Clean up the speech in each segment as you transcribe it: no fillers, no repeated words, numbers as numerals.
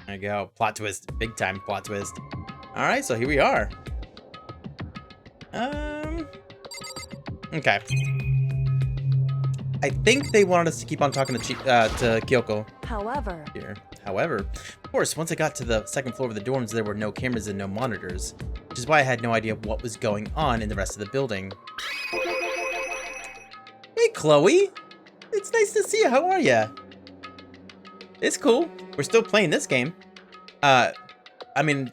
There you go. Plot twist. Big time plot twist. Alright, so here we are. Okay. I think they wanted us to keep on talking to Kyoko. However, Of course, once I got to the second floor of the dorms, there were no cameras and no monitors, which is why I had no idea what was going on in the rest of the building. Hey, Chloe! It's nice to see you. How are ya? It's cool. We're still playing this game. I mean,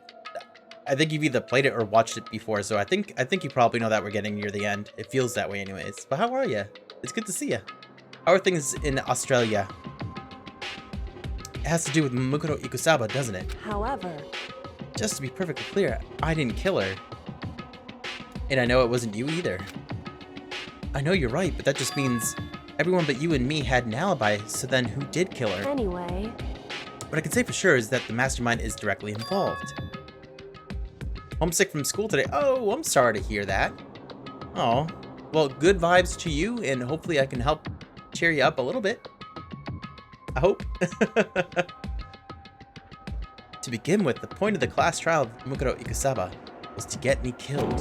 I think you've either played it or watched it before, so I think you probably know that we're getting near the end. It feels that way anyways. But how are ya? It's good to see ya. How are things in Australia? It has to do with Makoto Ikusaba, doesn't it? however, Just to be perfectly clear, I didn't kill her. And I know it wasn't you either. I know you're right, but that just means everyone but you and me had an alibi, so then who did kill her? anyway, What I can say for sure is that the mastermind is directly involved. Homesick from school today. Oh, I'm sorry to hear that. Oh, well, good vibes to you, and hopefully I can help cheer you up a little bit. I hope. To begin with, the point of the class trial of Makoto Ikusaba was to get me killed.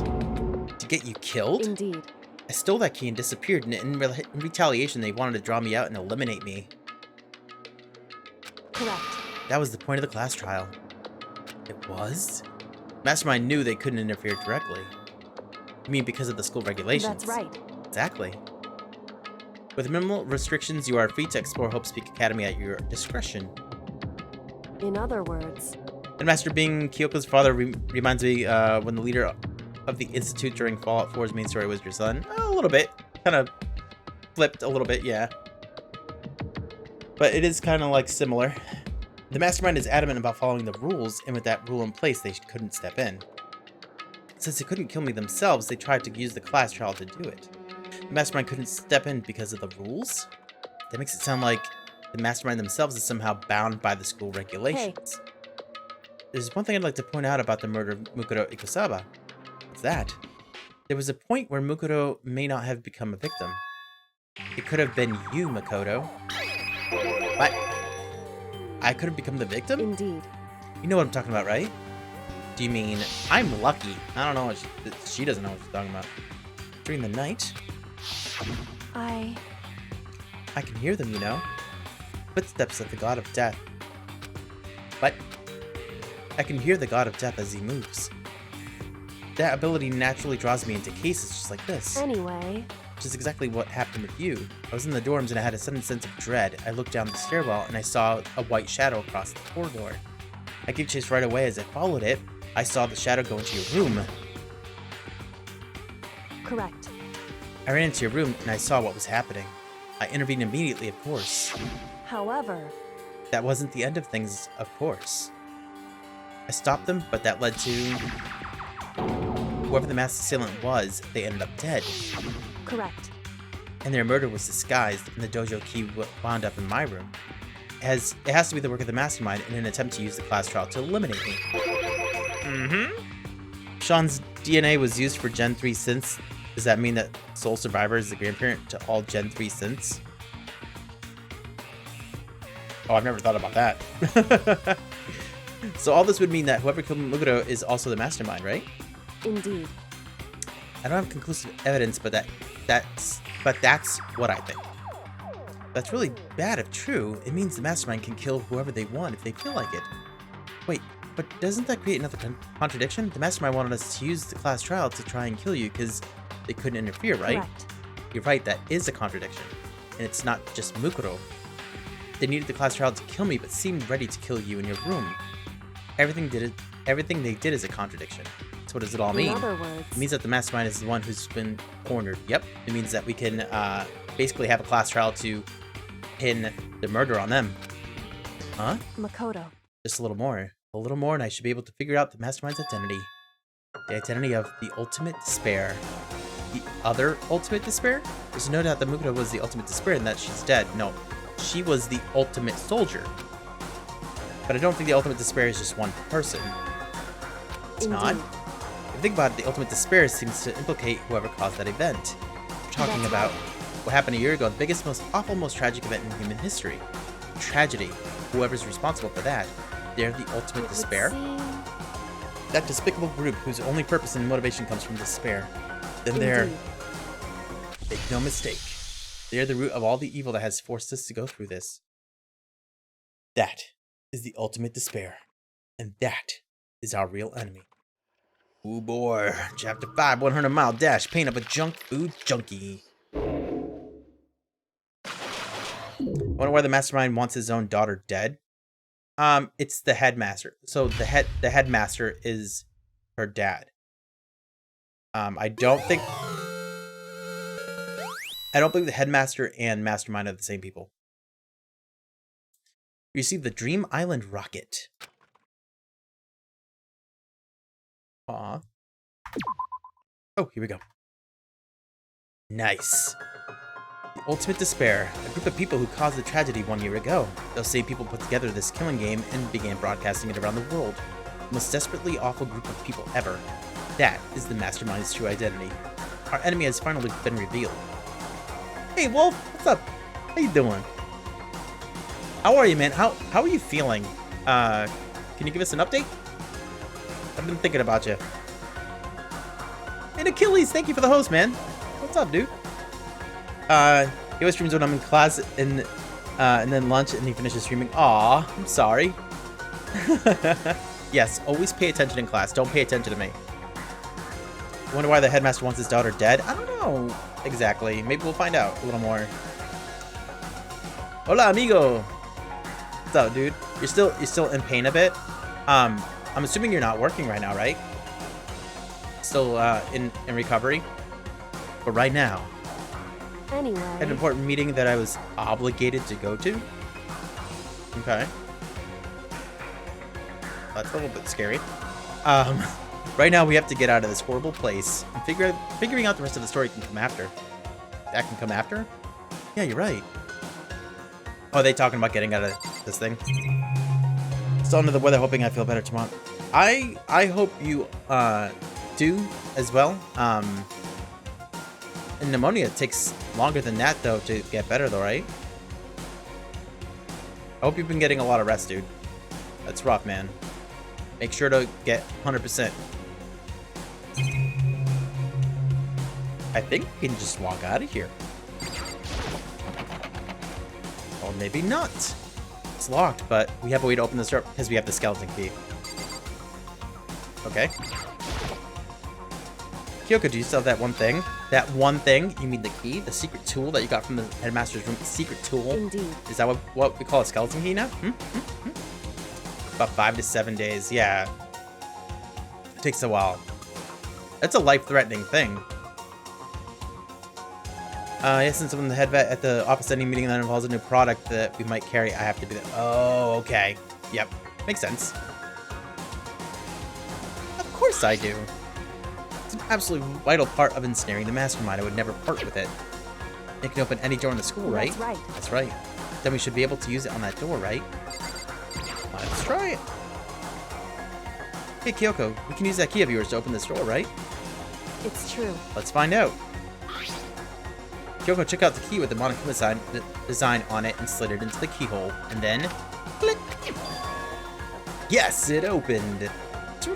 To get you killed? indeed. I stole that key and disappeared, and in retaliation, they wanted to draw me out and eliminate me. Correct. That was the point of the class trial. It was? Mastermind knew they couldn't interfere directly. You mean because of the school regulations? That's right. Exactly. With minimal restrictions, you are free to explore Hope Speak Academy at your discretion. In other words, Headmaster being Kyoko's father reminds me when the leader of the Institute during Fallout 4's main story was your son. A little bit. Kind of flipped a little bit, yeah. But it is kind of like similar. The mastermind is adamant about following the rules, and with that rule in place, they couldn't step in. Since they couldn't kill me themselves, they tried to use the class trial to do it. The mastermind couldn't step in because of the rules? That makes it sound like the mastermind themselves is somehow bound by the school regulations. There's one thing I'd like to point out about the murder of Makoto Ikusaba. What's that? There was a point where Makoto may not have become a victim. It could have been you, Makoto. But I could have become the victim? indeed. You know what I'm talking about, right? Do you mean I'm lucky? I don't know what she doesn't know what she's talking about. During the night, I can hear them, you know? Footsteps of the god of death. But I can hear the god of death as he moves. That ability naturally draws me into cases just like this. anyway, Which is exactly what happened with you. I was in the dorms and I had a sudden sense of dread. I looked down the stairwell and I saw a white shadow across the corridor. I gave chase right away. As I followed it, I saw the shadow go into your room. correct. I ran into your room and I saw what was happening. I intervened immediately, of course. However, That wasn't the end of things, of course. I stopped them, but that led to... Whoever the masked assailant was, they ended up dead. correct. And their murder was disguised, and the dojo key wound up in my room. It has to be the work of the mastermind in an attempt to use the class trial to eliminate me. Sean's DNA was used for Gen 3 synths. Does that mean that Soul Survivor is the grandparent to all Gen 3 synths? Oh, I've never thought about that. So all this would mean that whoever killed Makoto is also the mastermind, right? Indeed. I don't have conclusive evidence, but that's what I think. That's really bad if true. It means the mastermind can kill whoever they want if they feel like it. Wait, but doesn't that create another contradiction? The mastermind wanted us to use the class trial to try and kill you because they couldn't interfere, right? Correct. You're right, that is a contradiction. And it's not just Makoto. They needed the class trial to kill me, but seemed ready to kill you in your room. Everything they did is a contradiction. So what does it all mean? In other words, It means that the mastermind is the one who's been cornered. Yep. It means that we can basically have a class trial to pin the murder on them. Huh? Makoto. Just a little more. A little more and I should be able to figure out the mastermind's identity. The identity of the ultimate despair. The other ultimate despair? There's no doubt that Makoto was the ultimate despair and that she's dead. No. She was the ultimate soldier. But I don't think the ultimate despair is just one person. It's not. Indeed. If you think about it, the ultimate despair seems to implicate whoever caused that event. We're talking That's about right. what happened a year ago, the biggest, most awful, most tragic event in human history. Tragedy. Whoever's responsible for that They're the ultimate It would despair. seem- That despicable group whose only purpose and motivation comes from despair. Then they're... Indeed. Make no mistake. They're the root of all the evil that has forced us to go through this. That is the ultimate despair. And that is our real enemy. Ooh boy. Chapter 5, 100-mile dash. Paint up a junk food junkie. Wonder why the mastermind wants his own daughter dead? It's the headmaster. So the headmaster is her dad. I don't think the headmaster and mastermind are the same people. You receive the Dream Island rocket. Aw. Oh, here we go. Nice. The ultimate despair. A group of people who caused the tragedy 1 year ago. Those same people put together this killing game and began broadcasting it around the world. The most desperately awful group of people ever. That is the mastermind's true identity. Our enemy has finally been revealed. Hey Wolf, what's up? How you doing? How are you, man? How are you feeling? Can you give us an update? I've been thinking about you. And Achilles, thank you for the host, man. What's up, dude? He always streams when I'm in class and then lunch and he finishes streaming. Aw, I'm sorry. Yes, always pay attention in class. Don't pay attention to me. I wonder why the headmaster wants his daughter dead. I don't know exactly. Maybe we'll find out a little more. Hola, amigo. What's up, dude? You're still in pain a bit. I'm assuming you're not working right now, right? Still in recovery. But right now, Anyway. I had an important meeting that I was obligated to go to. Okay. That's a little bit scary. Right now we have to get out of this horrible place and figuring out the rest of the story can come after. That can come after? Yeah, you're right. Oh, are they talking about getting out of this thing? Still under the weather, hoping I feel better tomorrow. I hope you do as well. And pneumonia takes longer than that though to get better though, right? I hope you've been getting a lot of rest, dude. That's rough, man. Make sure to get 100%. I think we can just walk out of here. Or maybe not. It's locked, but we have a way to open this door because we have the skeleton key. Okay. Kyoko, do you still have that one thing? That one thing? You mean the key? The secret tool that you got from the headmaster's room? Secret tool? Indeed. Is that what we call a skeleton key now? About 5 to 7 days. Yeah. It takes a while. That's a life-threatening thing. Yes, since I'm in the head vet at the office ending meeting that involves a new product that we might carry, I have to be there. Oh, okay. Yep. Makes sense. Of course I do. It's an absolutely vital part of ensnaring the mastermind. I would never part with it. It can open any door in the school, right? That's right. That's right. Then we should be able to use it on that door, right? Let's try it. Hey, Kyoko, we can use that key of yours to open this door, right? It's true. Let's find out. Kyoko, check out the key with the Monokuma design on it and slid it into the keyhole. And then, click. Yes, it opened.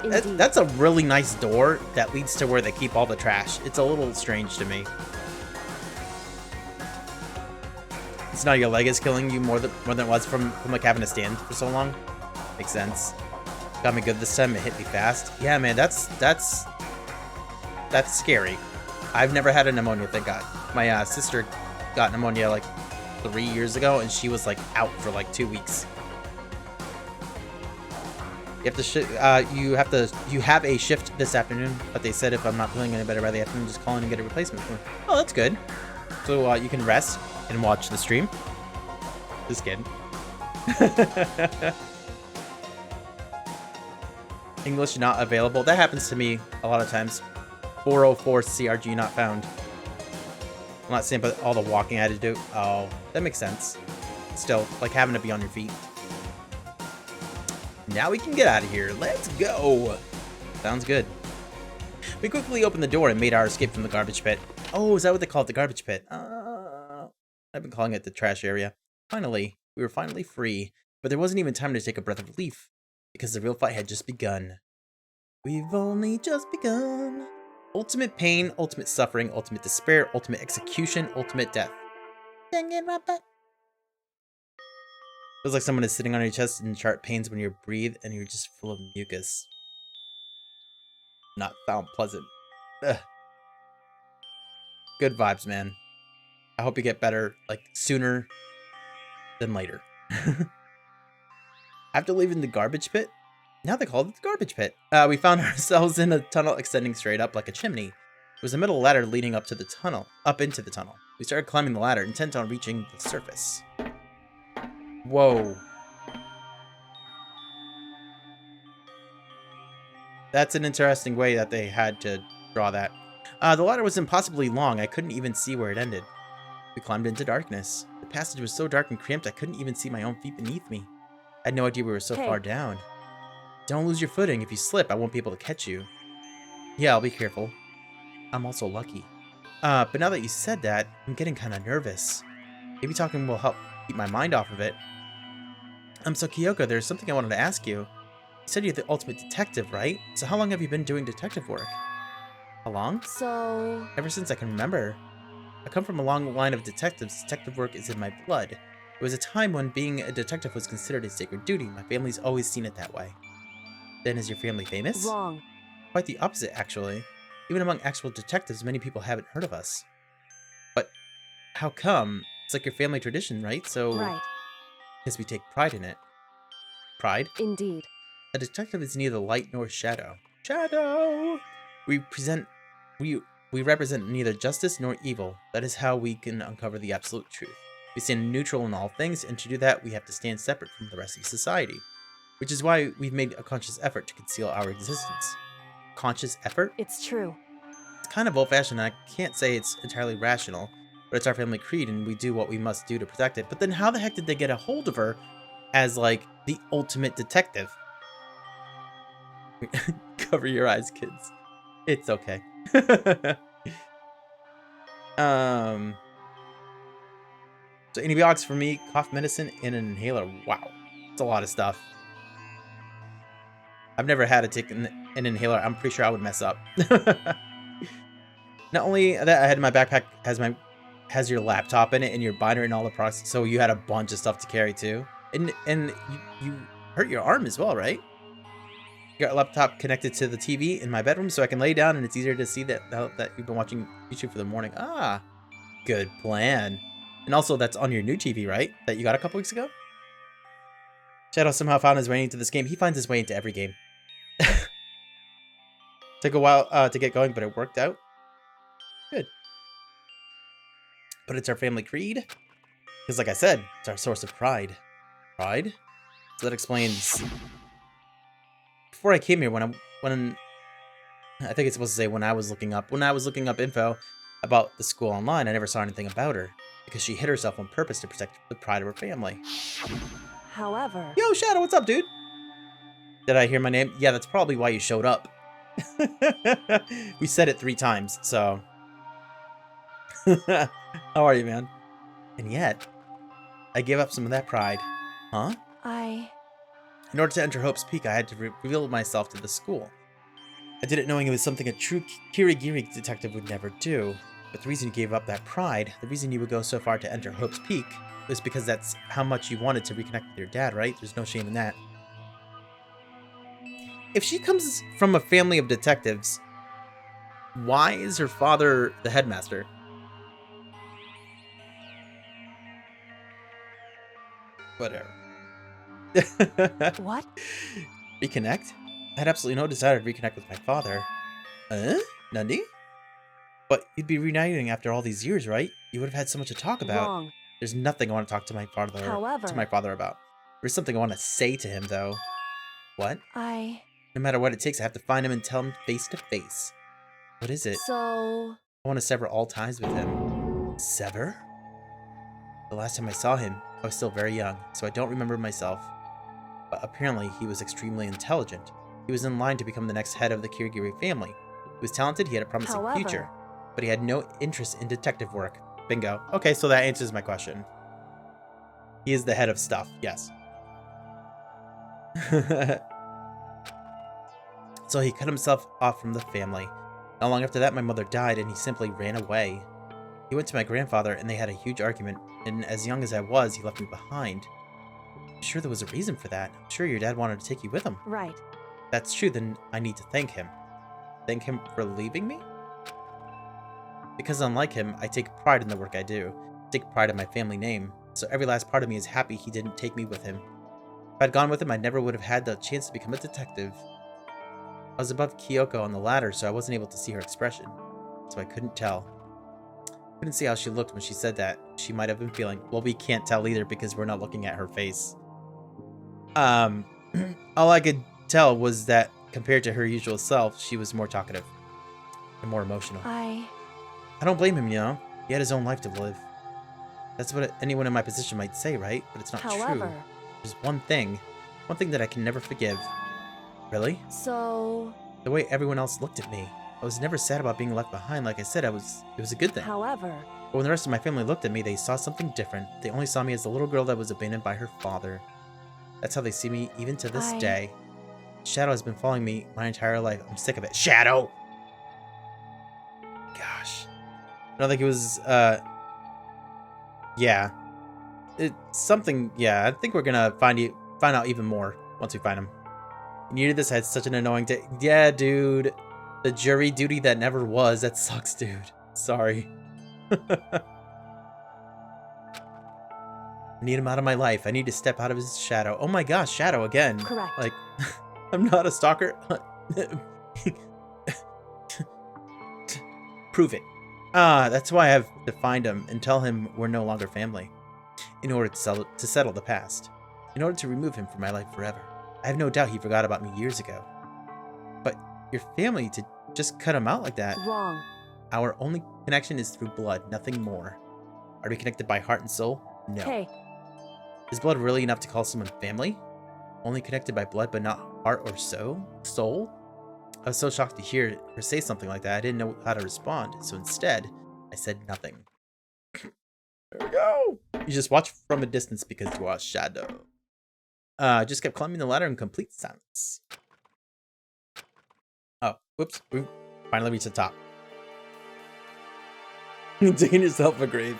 That's a really nice door that leads to where they keep all the trash. It's a little strange to me. It's not your leg is killing you more than it was from like having to stand for so long. Makes sense. Got me good this time. It hit me fast. Yeah, man, that's scary. I've never had a pneumonia, thank God. My sister got pneumonia like 3 years ago, and she was like out for like 2 weeks. You have to you have a shift this afternoon, but they said if I'm not feeling any better by the afternoon, just call in and get a replacement for me. Oh, that's good. So you can rest and watch the stream. Just kidding. English not available. That happens to me a lot of times. 404 CRG not found. I'm not saying, but all the walking I had to do. Oh, that makes sense. Still, like having to be on your feet. Now we can get out of here. Let's go. Sounds good. We quickly opened the door and made our escape from the garbage pit. Oh, is that what they call it? The garbage pit? I've been calling it the trash area. Finally, we were finally free, but there wasn't even time to take a breath of relief. because the real fight had just begun. We've only just begun. Ultimate pain, ultimate suffering, ultimate despair, ultimate execution, ultimate death. Danganronpa. Feels like someone is sitting on your chest and sharp pains when you breathe and you're just full of mucus. Not found pleasant. Ugh. Good vibes, man. I hope you get better, like, sooner than later. After leaving the garbage pit, now they call it the garbage pit, we found ourselves in a tunnel extending straight up like a chimney. There was a middle ladder leading up into the tunnel. We started climbing the ladder, intent on reaching the surface. Whoa. That's an interesting way that they had to draw that. The ladder was impossibly long. I couldn't even see where it ended. We climbed into darkness. The passage was so dark and cramped I couldn't even see my own feet beneath me. I had no idea we were so far down. Don't lose your footing. If you slip, I won't be able to catch you. Yeah, I'll be careful. I'm also lucky. But now that you said that, I'm getting kind of nervous. Maybe talking will help keep my mind off of it. So Kyoko, there's something I wanted to ask you. You said you're the ultimate detective, right? So how long have you been doing detective work? How long? So... Ever since I can remember. I come from a long line of detectives. Detective work is in my blood. There was a time when being a detective was considered a sacred duty. My family's always seen it that way. Then is your family famous? Wrong. Quite the opposite, actually. Even among actual detectives, many people haven't heard of us. But how come? It's like your family tradition, right? So... Right. Because we take pride in it. Pride? Indeed. A detective is neither light nor shadow. Shadow! We represent neither justice nor evil. That is how we can uncover the absolute truth. We stand neutral in all things, and to do that, we have to stand separate from the rest of society. Which is why we've made a conscious effort to conceal our existence. Conscious effort? It's true. It's kind of old-fashioned, and I can't say it's entirely rational, but it's our family creed, and we do what we must do to protect it. But then how the heck did they get a hold of her as, like, the ultimate detective? Cover your eyes, kids. It's okay. So antibiotics for me, cough medicine, and an inhaler. Wow. It's a lot of stuff. I've never had to take an inhaler. I'm pretty sure I would mess up. Not only that, I had my backpack has your laptop in it and your binder and all the products, so you had a bunch of stuff to carry too. And you hurt your arm as well, right? You got a laptop connected to the TV in my bedroom, so I can lay down and it's easier to see that you've been watching YouTube for the morning. Ah, good plan. And also, that's on your new TV, right? That you got a couple weeks ago? Shadow somehow found his way into this game. He finds his way into every game. Took a while to get going, but it worked out. Good. But it's our family creed. Because like I said, it's our source of pride. Pride? So that explains... Before I came here, when I think it's supposed to say when I was looking up info about the school online, I never saw anything about her. Because she hid herself on purpose to protect the pride of her family. However... Yo, Shadow, what's up, dude? Did I hear my name? Yeah, that's probably why you showed up. We said it 3 times, so... How are you, man? And yet, I gave up some of that pride. Huh? In order to enter Hope's Peak, I had to reveal myself to the school. I did it knowing it was something a true Kirigiri detective would never do. But the reason you gave up that pride, the reason you would go so far to enter Hope's Peak, was because that's how much you wanted to reconnect with your dad, right? There's no shame in that. If she comes from a family of detectives, why is her father the headmaster? Whatever. What? Reconnect? I had absolutely no desire to reconnect with my father. Nandi? But you'd be reuniting after all these years, right? You would have had so much to talk about. Wrong. There's nothing I want to talk to my father about. There's something I want to say to him, though. What? No matter what it takes, I have to find him and tell him face to face. What is it? So... I want to sever all ties with him. Sever? The last time I saw him, I was still very young, so I don't remember myself. But apparently, he was extremely intelligent. He was in line to become the next head of the Kirigiri family. He was talented, he had a promising future, but he had no interest in detective work. Bingo. Okay, so that answers my question. He is the head of stuff, yes. So he cut himself off from the family. Not long after that, my mother died, and he simply ran away. He went to my grandfather, and they had a huge argument, and as young as I was, he left me behind. I'm sure there was a reason for that. I'm sure your dad wanted to take you with him. Right. If that's true, then I need to thank him. Thank him for leaving me? Because unlike him, I take pride in the work I do. I take pride in my family name, so every last part of me is happy he didn't take me with him. If I'd gone with him, I never would have had the chance to become a detective. I was above Kyoko on the ladder, so I wasn't able to see her expression, so I couldn't tell. I couldn't see how she looked when she said that. She might have been feeling, well, we can't tell either because we're not looking at her face. All I could tell was that compared to her usual self, she was more talkative and more emotional. I don't blame him, you know. He had his own life to live. That's what anyone in my position might say, right? But it's not true. There's one thing that I can never forgive. Really? So... the way everyone else looked at me. I was never sad about being left behind. Like I said, it was a good thing. However... but when the rest of my family looked at me, they saw something different. They only saw me as the little girl that was abandoned by her father. That's how they see me even to this day. Shadow has been following me my entire life. I'm sick of it. Shadow! Gosh. I don't think it was, yeah. It's something, yeah. I think we're gonna find out even more once we find him. You did this, had such an annoying day. Yeah, dude. The jury duty that never was. That sucks, dude. Sorry. I need him out of my life. I need to step out of his shadow. Oh my gosh, Shadow again. Correct. Like, I'm not a stalker. Prove it. That's why I have to find him and tell him we're no longer family. In order to settle the past. In order to remove him from my life forever. I have no doubt he forgot about me years ago. But your family, to just cut him out like that. Wrong. Our only connection is through blood, nothing more. Are we connected by heart and soul? No. Hey. Is blood really enough to call someone family? Only connected by blood but not heart or soul? I was so shocked to hear her say something like that, I didn't know how to respond. So instead, I said nothing. There we go! You just watch from a distance because you are a shadow. Just kept climbing the ladder in complete silence. Oh, whoops. We finally reached the top. Digging yourself a grave.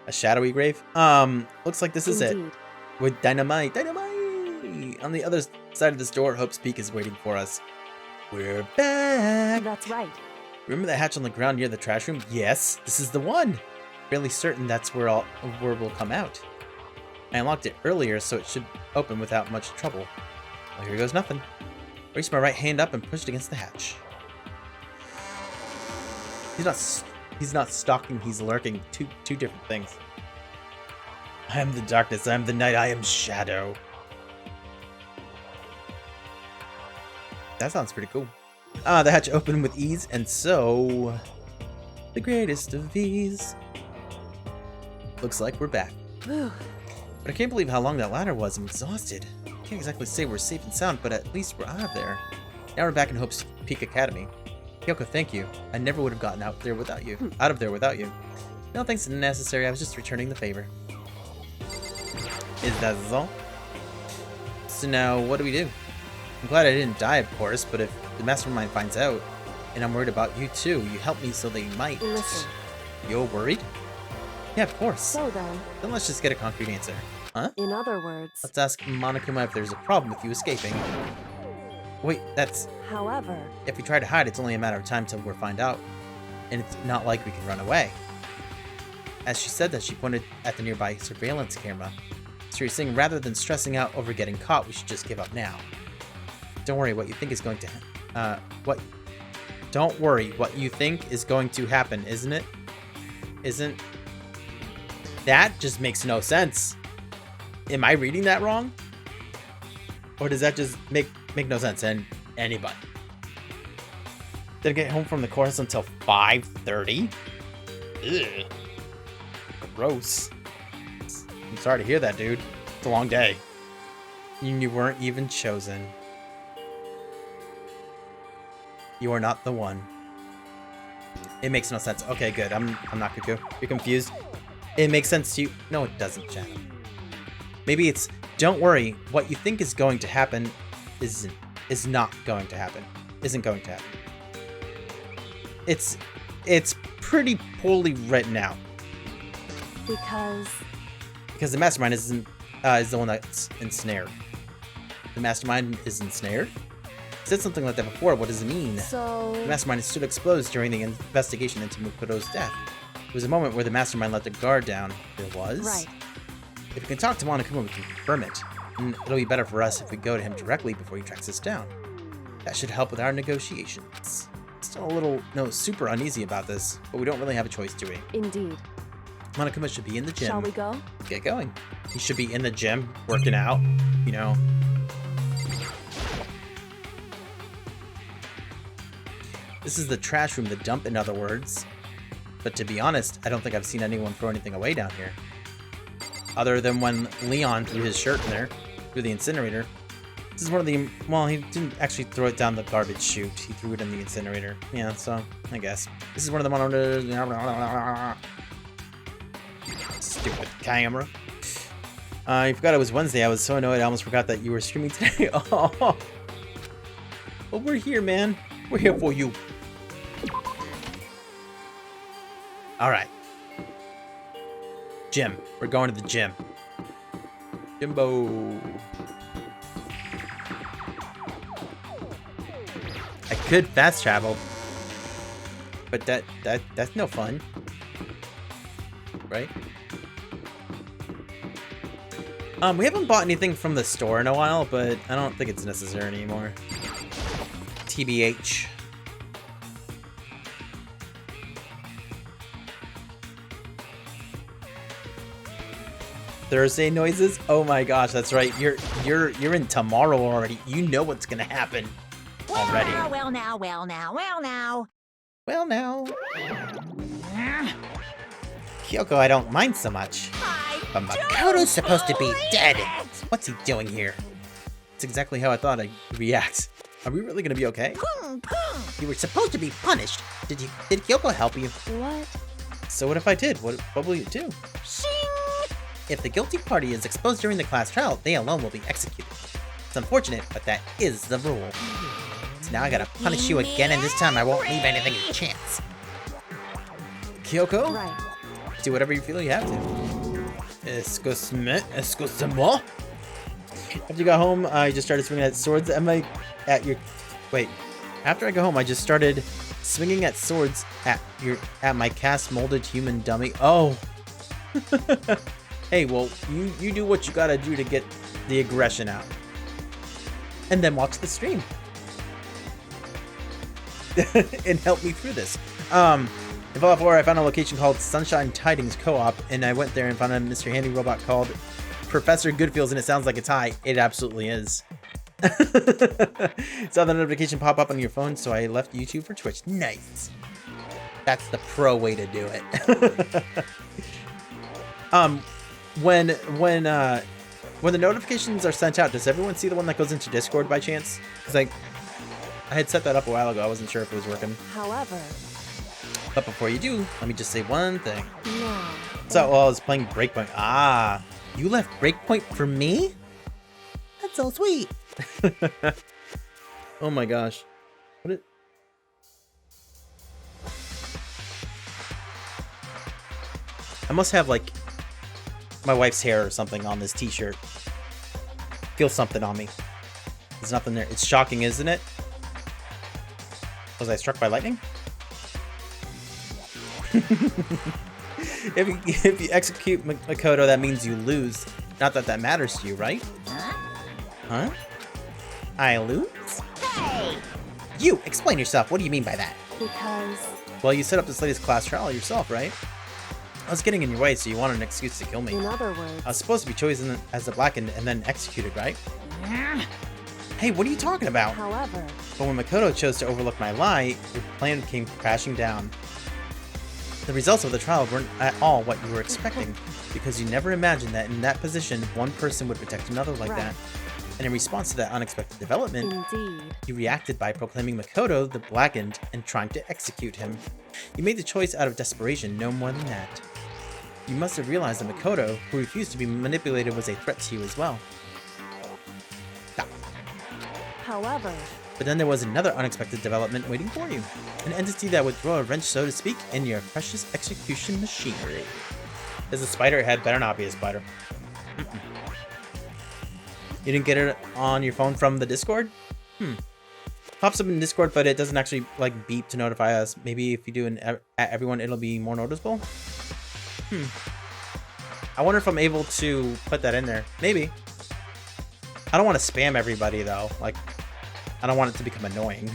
A shadowy grave? Looks like this is it. With dynamite. Dynamite! On the other side of this door, Hope's Peak is waiting for us. We're back! That's right. Remember that hatch on the ground near the trash room? Yes, this is the one! Fairly certain that's where we'll come out. I unlocked it earlier, so it should open without much trouble. Well, here goes nothing. Raised my right hand up and pushed against the hatch. He's not stalking, he's lurking. Two different things. I am the darkness, I am the night, I am Shadow. That sounds pretty cool. The hatch opened with ease, and so... the greatest of ease. Looks like we're back. But I can't believe how long that ladder was. I'm exhausted. I can't exactly say we're safe and sound, but at least we're out of there. Now we're back in Hope's Peak Academy. Kyoko, thank you. I never would have gotten out of there without you. No thanks is necessary. I was just returning the favor. Is that all? So now, what do we do? I'm glad I didn't die, of course, but if the mastermind finds out, and I'm worried about you too, you help me so they might. Listen. You're worried? Yeah, of course. So then let's just get a concrete answer. Huh? In other words, let's ask Monokuma if there's a problem with you escaping. Wait, that's... However... if we try to hide, it's only a matter of time till we're find out. And it's not like we can run away. As she said that, she pointed at the nearby surveillance camera. So you're saying rather than stressing out over getting caught, we should just give up now. Don't worry, what you think is going to... Don't worry, what you think is going to happen, isn't it? Isn't... that just makes no sense. Am I reading that wrong? Or does that just make no sense to anybody? Didn't get home from the course until 5:30? Ugh. Gross. I'm sorry to hear that, dude. It's a long day. You weren't even chosen. You are not the one. It makes no sense. Okay, good. I'm not Cuckoo. You're confused. It makes sense to you. No, it doesn't, Chad. Maybe it's, don't worry, what you think is going to happen isn't. is not going to happen. Isn't going to happen. It's pretty poorly written out. Because the mastermind is the one that's ensnared. The mastermind is ensnared? I said something like that before. What does it mean? So... The mastermind stood exposed during the investigation into Makoto's death. There was a moment where the mastermind let the guard down. There was? Right. If we can talk to Monokuma, we can confirm it. And it'll be better for us if we go to him directly before he tracks us down. That should help with our negotiations. Still a little, super uneasy about this, but we don't really have a choice, do we? Indeed. Monokuma should be in the gym. Shall we go? Get going. He should be in the gym, working out, you know. This is the trash room, the dump, in other words. But to be honest, I don't think I've seen anyone throw anything away down here. Other than when Leon threw his shirt in there, through the incinerator. This is one of the... Well, he didn't actually throw it down the garbage chute. He threw it in the incinerator. Yeah, so, I guess. This is one of the monitors... Stupid camera. I forgot it was Wednesday. I was so annoyed I almost forgot that you were streaming today. Oh. But we're here, man. We're here for you. Alright. Gym. We're going to the gym. Jimbo. I could fast travel. But that's no fun. Right? We haven't bought anything from the store in a while, but I don't think it's necessary anymore. TBH. Thursday noises? Oh my gosh, that's right. You're in tomorrow already. You know what's gonna happen already. Well now. Kyoko, I don't mind so much. But Makoto's supposed to be dead. What's he doing here? It's exactly how I thought I'd react. Are we really gonna be okay? You were supposed to be punished. Did Kyoko help you? What? So what if I did? What will you do? If the guilty party is exposed during the class trial, they alone will be executed. It's unfortunate, but that is the rule. So now I gotta punish you again, and this time I won't leave anything to chance. Kyoko? Right. Do whatever you feel you have to. Excuse-moi. After you got home, I just started swinging at swords Wait. After I go home, I just started swinging at swords at my cast molded human dummy. Oh. Hey, well, you do what you gotta do to get the aggression out. And then watch the stream. And help me through this. In Fallout 4, I found a location called Sunshine Tidings Co-op, and I went there and found a Mr. Handy robot called Professor Goodfeels, and it sounds like it's high. It absolutely is. Saw the notification pop up on your phone, so I left YouTube for Twitch. Nice. That's the pro way to do it. When the notifications are sent out, does everyone see the one that goes into Discord by chance? Because I had set that up a while ago. I wasn't sure if it was working. However... But before you do, let me just say one thing. No. So, I was playing Breakpoint. Ah, you left Breakpoint for me? That's so sweet. Oh my gosh. I must have, like, my wife's hair or something on this t-shirt. Feel something on me. There's nothing there. It's shocking, isn't it? Was I struck by lightning? If you execute Makoto, that means you lose. Not that that matters to you, right? Huh? I lose? Hey! You! Explain yourself. What do you mean by that? Because... Well, you set up this latest class trial yourself, right? I was getting in your way, so you wanted an excuse to kill me. In other words... I was supposed to be chosen as the Blackened and then executed, right? Hey, what are you talking about? However... But when Makoto chose to overlook my lie, your plan came crashing down. The results of the trial weren't at all what you were expecting, because you never imagined that in that position, one person would protect another like that. And in response to that unexpected development, Indeed. you reacted by proclaiming Makoto the Blackened and trying to execute him. You made the choice out of desperation, no more than that. You must have realized that Makoto, who refused to be manipulated, was a threat to you as well. Stop. However, But then there was another unexpected development waiting for you. An entity that would throw a wrench, so to speak, in your precious execution machinery. Is a spider head? Better not be a spider. You didn't get it on your phone from the Discord? Pops up in Discord, but it doesn't actually like beep to notify us. Maybe if you do at everyone, it'll be more noticeable. I wonder if I'm able to put that in there. Maybe. I don't want to spam everybody though. Like, I don't want it to become annoying.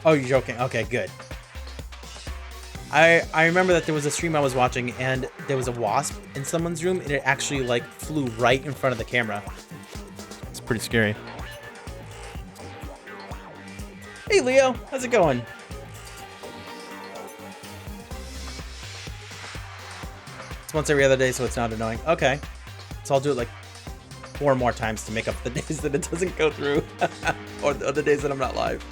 Oh, you're joking. Okay, good. I remember that there was a stream I was watching and there was a wasp in someone's room and it actually like flew right in front of the camera. It's pretty scary. Hey Leo, how's it going? It's once every other day, so it's not annoying. Okay. So I'll do it like 4 more times to make up the days that it doesn't go through. Or the other days that I'm not live.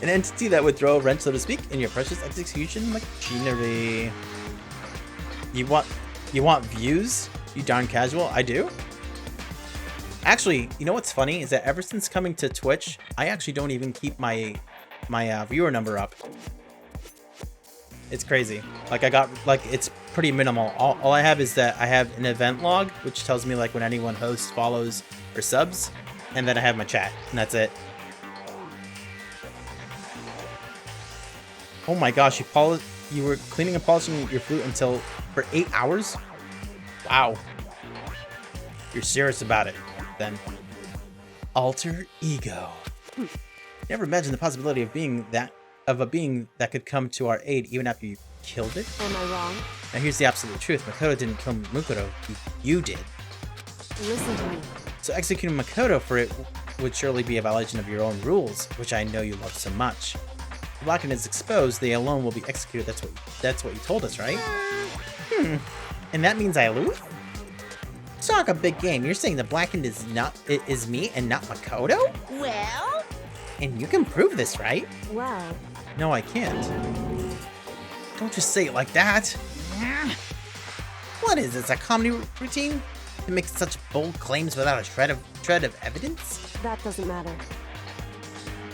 An entity that would throw a wrench, so to speak, in your precious execution machinery. You want views? You darn casual? I do? Actually, you know what's funny is that ever since coming to Twitch, I actually don't even keep my viewer number up. It's crazy. Like it's pretty minimal. All I have is that I have an event log, which tells me like when anyone hosts, follows, or subs, and then I have my chat, and that's it. Oh my gosh, you were cleaning and polishing your flute for 8 hours? Wow. You're serious about it, then. Alter ego. Never imagined the possibility of a being that could come to our aid even after you killed it? am I wrong? Now here's the absolute truth. Makoto didn't kill Mukuro. You did. Listen to me. So executing Makoto for it would surely be a violation of your own rules, which I know you love so much. The Blackened is exposed, they alone will be executed. That's what you told us, right? And that means I lose? Talk a big game. You're saying the Blackened is me and not Makoto? Well? And you can prove this, right? Well, No, I can't. Don't just say it like that. What is this, a comedy routine? To make such bold claims without a shred of evidence? that doesn't matter.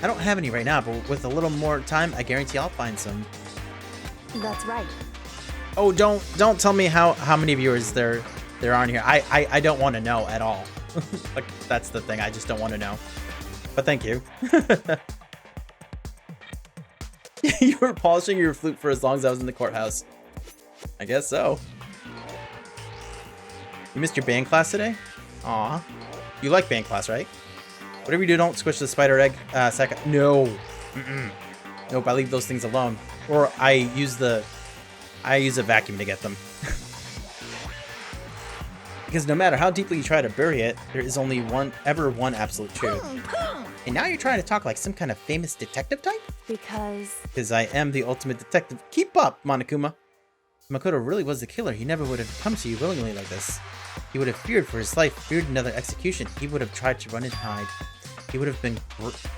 I don't have any right now, but with a little more time, I guarantee I'll find some. That's right. Oh, don't tell me how many viewers there are on here. I don't want to know at all. Like, that's the thing. I just don't want to know. But thank you. You were polishing your flute for as long as I was in the courthouse. I guess so. You missed your band class today? Aw. You like band class, right? Whatever you do, don't squish the spider egg sack. No. Nope, I leave those things alone. Or I use a vacuum to get them. Because no matter how deeply you try to bury it, there is only one absolute truth. And now you're trying to talk like some kind of famous detective type? Because I am the ultimate detective. Keep up, Monokuma. If Makoto really was the killer, he never would have come to you willingly like this. He would have feared for his life, feared another execution. He would have tried to run and hide. He would have been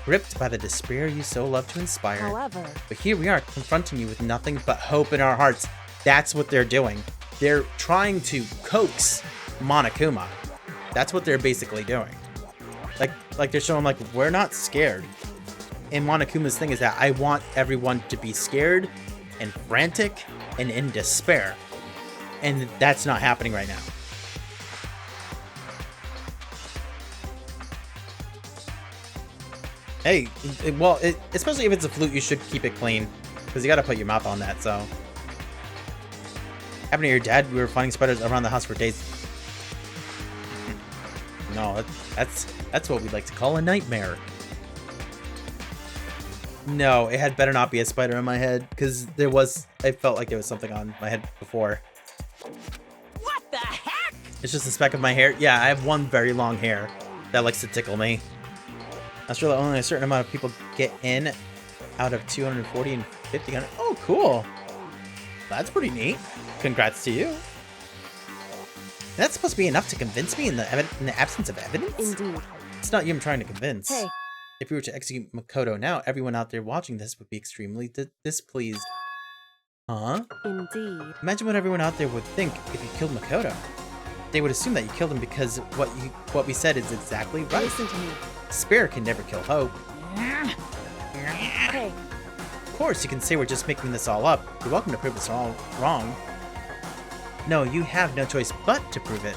gripped by the despair you so love to inspire. However, But here we are, confronting you with nothing but hope in our hearts. That's what they're doing. They're trying to coax Monokuma. That's what they're basically doing. Like they're showing like, we're not scared. And Monokuma's thing is that I want everyone to be scared and frantic and in despair. And that's not happening right now. Hey, especially if it's a flute, you should keep it clean. Because you gotta put your mouth on that, so. Happened to your dad, we were finding spiders around the house for days. No, that's what we like to call a nightmare. No, it had better not be a spider on my head, because I felt like there was something on my head before. What the heck? It's just a speck of my hair. Yeah, I have one very long hair that likes to tickle me. That's really only a certain amount of people get in out of 240 and 50. Oh, cool. That's pretty neat. Congrats to you. That's supposed to be enough to convince me in the absence of evidence? indeed. It's not you I'm trying to convince. Hey, If we were to execute Makoto now, everyone out there watching this would be extremely displeased. Huh? indeed. Imagine what everyone out there would think if you killed Makoto. they would assume that you killed him because what we said is exactly right. Listen to me. Despair can never kill hope. Hey, Of course, you can say we're just making this all up. You're welcome to prove it's all wrong. No, you have no choice but to prove it.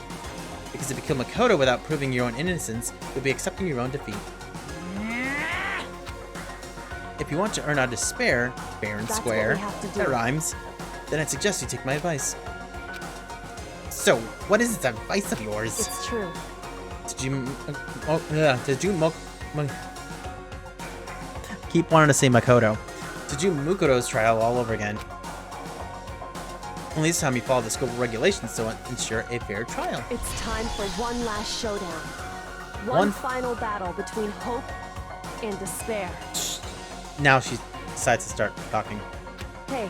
Because if you kill Makoto without proving your own innocence, you'll be accepting your own defeat. If you want to earn our despair, fair and That's square, what we have to do. that rhymes, then I'd suggest you take my advice. So, what is this advice of yours? it's true. Keep wanting to say Makoto. To do Mukoto's trial all over again. Only this time you follow the scope of regulations to ensure a fair trial. It's time for one last showdown. One final battle between hope and despair. Now she decides to start talking. Hey,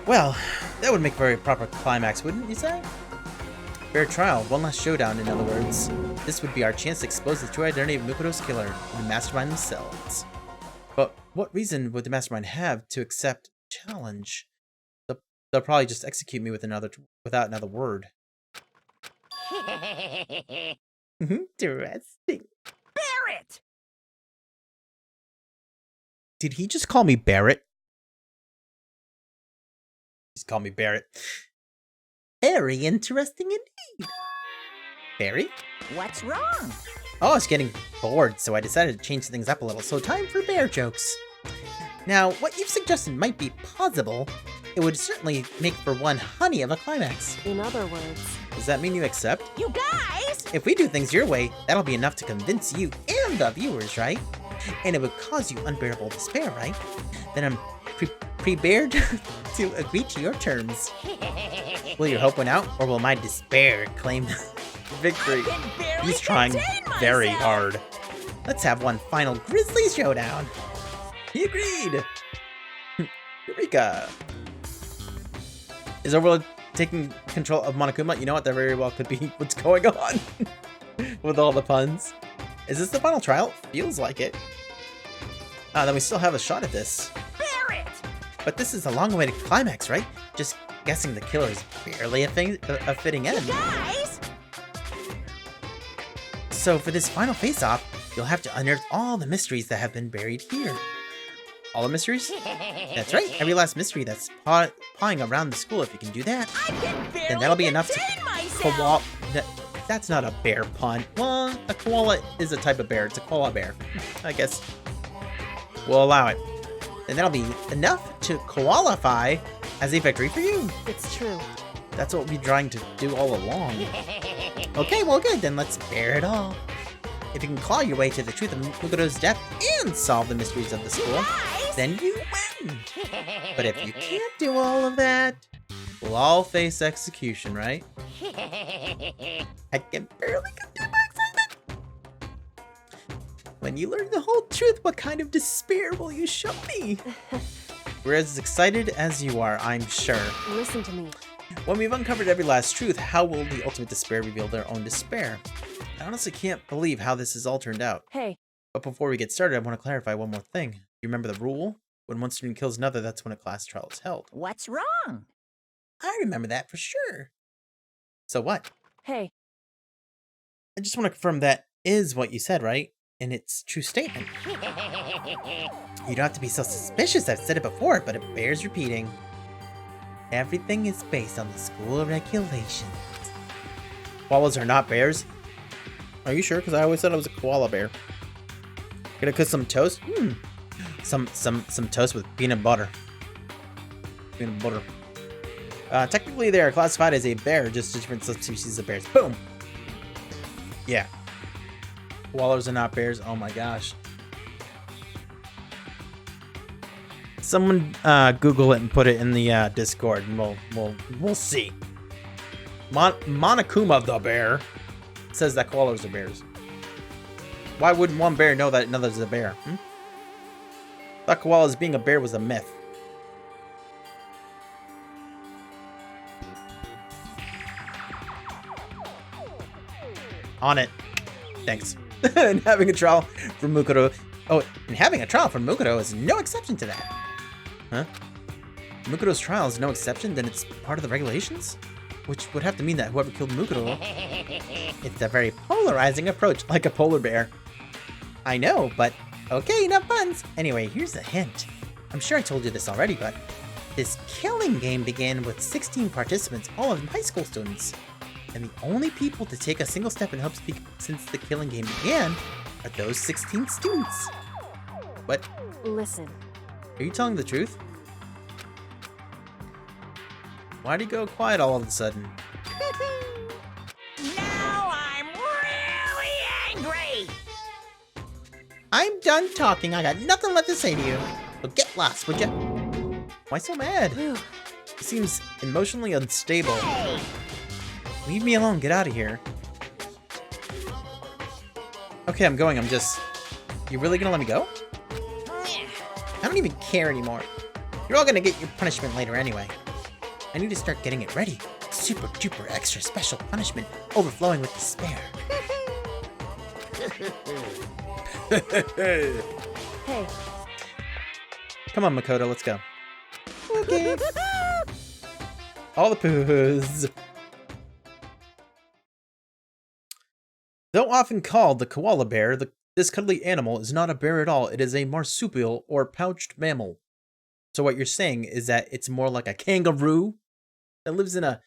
Well, that would make a very proper climax, wouldn't you say? Fair trial, one last showdown, in other words. This would be our chance to expose the true identity of Mukoto's killer and the mastermind themselves. But what reason would the mastermind have to accept challenge? They'll probably just execute me without another word. Interesting. Barrett! Did he just call me Barrett? Just call me Barrett. Very interesting indeed. Barry? What's wrong? Oh, I was getting bored, so I decided to change things up a little, so time for bear jokes. Now, what you've suggested might be plausible. It would certainly make for one honey of a climax. in other words, Does that mean you accept? You guys! If we do things your way, that'll be enough to convince you and the viewers, right? And it would cause you unbearable despair, right? Then I'm prepared to agree to your terms. Will your hope win out, or will my despair claim victory? I can barely He's trying contain very myself. hard. Let's have one final grisly showdown. He agreed. Eureka. Is Overlord taking control of Monokuma? You know what? That very well could be what's going on with all the puns. Is this the final trial? Feels like it. Then we still have a shot at this. Barrett! But this is a long-awaited climax, right? Just guessing the killer is barely a fitting end. Guys! So for this final face-off, you'll have to unearth all the mysteries that have been buried here. All the mysteries? That's right, every last mystery that's pawing around the school. If you can do that, I can barely then that'll be enough to contain myself. koala. That's not a bear pun. Well, a koala is a type of bear. It's a koala bear. I guess we'll allow it. And that'll be enough to qualify as a victory for you. it's true. That's what we've been trying to do all along. Okay, well good, then let's bear it all. If you can claw your way to the truth of Mukoto's death and solve the mysteries of the school, then you win. But if you can't do all of that, we'll all face execution, right? I can barely contain my excitement. When you learn the whole truth, what kind of despair will you show me? We're as excited as you are, I'm sure. Listen to me. When we've uncovered every last truth, how will the ultimate despair reveal their own despair? I honestly can't believe how this has all turned out. Hey, But before we get started, I want to clarify one more thing. You remember the rule? When one student kills another, that's when a class trial is held. What's wrong? I remember that for sure. So what? hey, I just want to confirm that is what you said, right? And it's a true statement. You don't have to be so suspicious. I've said it before, but it bears repeating. Everything is based on the school regulations. Koalas are not bears? Are you sure? Because I always thought it was a koala bear. Gonna cook some toast? Some toast with peanut butter. Peanut butter. Technically they are classified as a bear, just different subspecies of bears. Boom! Yeah. Koalas are not bears. Oh my gosh. Someone Google it and put it in the Discord, and we'll see. Monokuma the bear says that koalas are bears. Why wouldn't one bear know that another's a bear? Thought koalas being a bear was a myth. On it. Thanks. And having a trial for Mukoto. Oh, and having a trial for Mukoto is no exception to that. Huh? Mukoto's trial is no exception, then it's part of the regulations? which would have to mean that whoever killed Mukuro... It's a very polarizing approach, like a polar bear. I know, but okay, enough puns. Anyway, here's a hint. I'm sure I told you this already, but this killing game began with 16 participants, all of them high school students. And the only people to take a single step in Hope's Peak since the killing game began are those 16 students. What? Listen. Are you telling the truth? Why'd he go quiet all of a sudden? Now I'm really angry. I'm done talking. I got nothing left to say to you. So get lost, would ya? Why so mad? Whew. He seems emotionally unstable. Hey, Leave me alone. Get out of here. Okay, I'm going. I'm just... You really gonna let me go? I don't even care anymore. You're all gonna get your punishment later anyway. I need to start getting it ready. Super duper extra special punishment overflowing with despair. Hey. Come on, Makoto, let's go. Okay. All the poos. Though often called the koala bear, this cuddly animal is not a bear at all. It is a marsupial or pouched mammal. So what you're saying is that it's more like a kangaroo that lives in a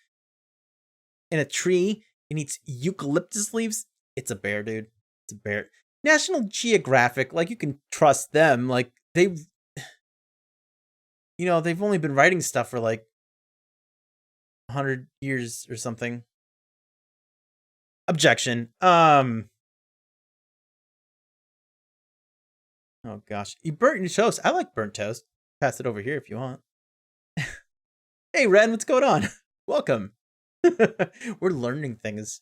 tree and eats eucalyptus leaves. It's a bear, dude. It's a bear. National Geographic, like, you can trust them. Like, they've only been writing stuff for like 100 years or something. Objection. Oh gosh. You burnt your toast. I like burnt toast. Pass it over here if you want. Hey Ren, what's going on? Welcome. We're learning things.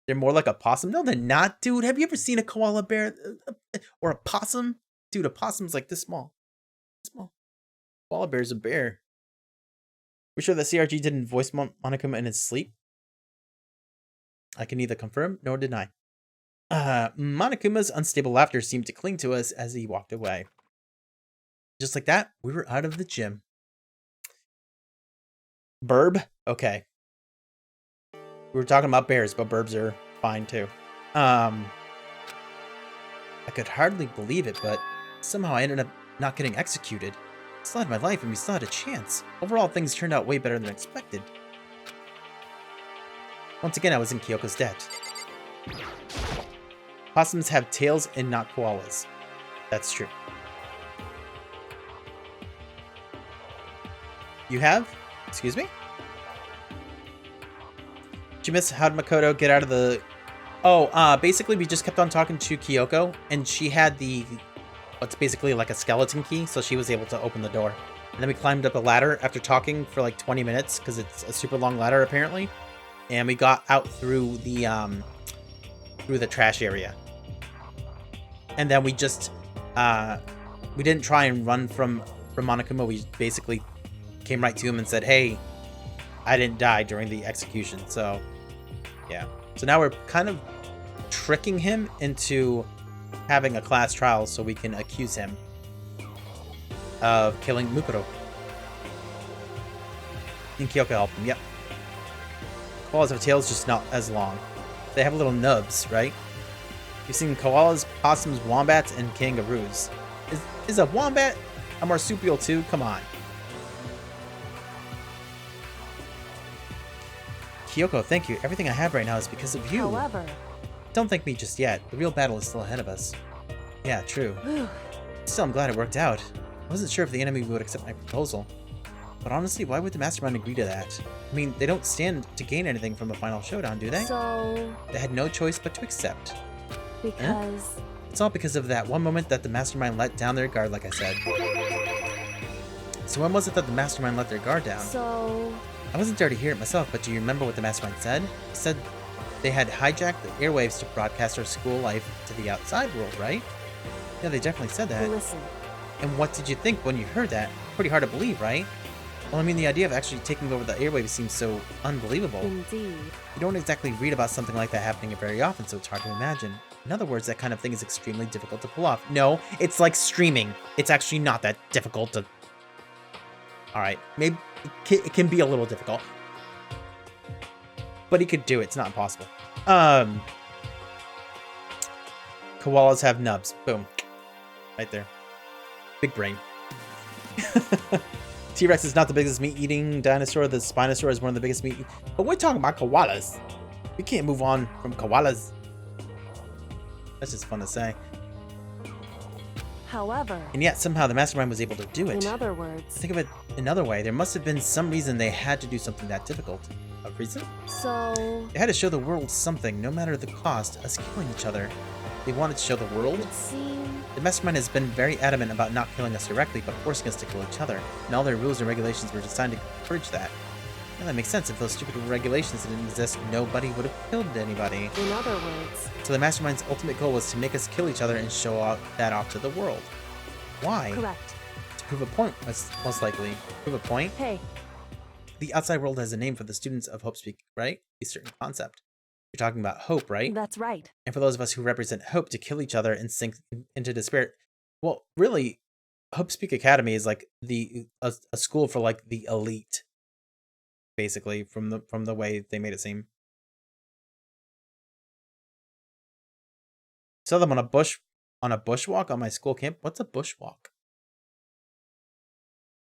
They're more like a possum. No, they're not, dude. Have you ever seen a koala bear? Or a possum? Dude, a possum's like this small. Small. Koala bear's a bear. We're sure that CRG didn't voice Monokuma in his sleep? I can neither confirm nor deny. Monokuma's unstable laughter seemed to cling to us as he walked away. Just like that, we were out of the gym. Burb? Okay. We were talking about bears, but burbs are fine too. I could hardly believe it, but somehow I ended up not getting executed. I still had my life and we still had a chance. Overall, things turned out way better than expected. Once again, I was in Kyoko's debt. Possums have tails and not koalas. That's true. You have? Excuse me? Did you miss how did Makoto get out of the... Oh, basically we just kept on talking to Kyoko, and she had what's basically like a skeleton key, so she was able to open the door. And then we climbed up a ladder after talking for like 20 minutes, because it's a super long ladder apparently. And we got out through the trash area. And then we just, we didn't try and run from Monokuma. We basically came right to him and said, hey, I didn't die during the execution. So, yeah. So now we're kind of tricking him into having a class trial so we can accuse him of killing Mukuro. And Kyoko helped him, yep. Koalas have tails, just not as long. They have little nubs, right? You've seen koalas, possums, wombats, and kangaroos. Is a wombat a marsupial too? Come on. Kyoko, thank you. Everything I have right now is because of you. However... Don't thank me just yet. The real battle is still ahead of us. Yeah, true. Still, I'm glad it worked out. I wasn't sure if the enemy would accept my proposal. But honestly, why would the Mastermind agree to that? I mean, they don't stand to gain anything from a final showdown, do they? So... They had no choice but to accept. Because... It's all because of that one moment that the Mastermind let down their guard, like I said. So when was it that the Mastermind let their guard down? So... I wasn't there to hear it myself, but do you remember what the Mastermind said? He said they had hijacked the airwaves to broadcast our school life to the outside world, right? Yeah, they definitely said that. Listen. And what did you think when you heard that? Pretty hard to believe, right? Well, I mean, the idea of actually taking over the airwaves seems so unbelievable. Indeed. You don't exactly read about something like that happening very often, so it's hard to imagine. In other words, that kind of thing is extremely difficult to pull off. No, it's like streaming. It's actually not that difficult to... Alright, maybe it can be a little difficult. But he could do it. It's not impossible. Koalas have nubs. Boom. Right there. Big brain. T-Rex is not the biggest meat-eating dinosaur. The Spinosaur is one of the biggest meat. But we're talking about koalas. We can't move on from koalas. That's just fun to say. However, And yet somehow the mastermind was able to do it. in other words, Think of it another way. There must have been some reason they had to do something that difficult. A reason? so They had to show the world something, no matter the cost, us killing each other. They wanted to show the world. it seems The mastermind has been very adamant about not killing us directly, but forcing us to kill each other. And all their rules and regulations were designed to encourage that. And that makes sense. If those stupid regulations didn't exist, nobody would have killed anybody. in other words, So the mastermind's ultimate goal was to make us kill each other and show that off to the world. Why? correct. To prove a point, most likely. Prove a point? Hey, The outside world has a name for the students of Hope Speak, right? A certain concept. You're talking about hope, right? that's right. And for those of us who represent hope, to kill each other and sink into despair. Well, really, Hope Speak Academy is like a school for like the elite, basically, from the way they made it seem. Saw them on a bushwalk on my school camp. What's a bushwalk?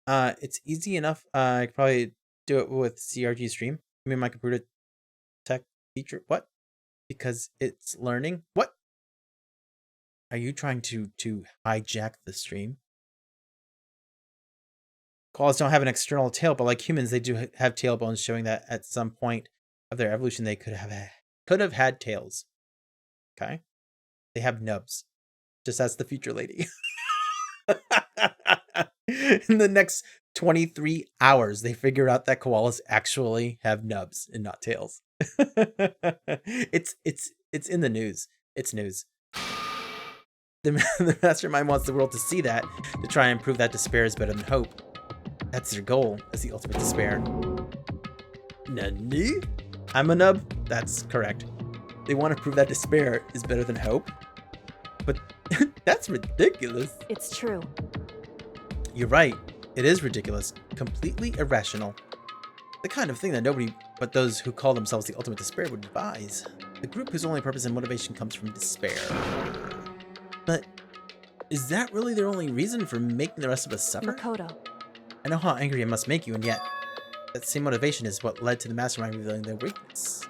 It's easy enough. I could probably do it with CRG stream. I mean, my computer tech teacher. What? Because it's learning. What? Are you trying to hijack the stream? Koalas don't have an external tail, but like humans, they do have tailbones, showing that at some point of their evolution, they could have had tails. Okay, they have nubs. Just as the future lady. In the next 23 hours, they figure out that koalas actually have nubs and not tails. It's in the news. It's news. The mastermind wants the world to see that, to try and prove that despair is better than hope. That's their goal, as the ultimate despair. Nani? I'm a nub? That's correct. They want to prove that despair is better than hope. But that's ridiculous. It's true. You're right. It is ridiculous. Completely irrational. The kind of thing that nobody but those who call themselves the ultimate despair would advise. The group whose only purpose and motivation comes from despair. But is that really their only reason for making the rest of us suffer? Makoto. I know how angry it must make you, and yet that same motivation is what led to the mastermind revealing their weakness.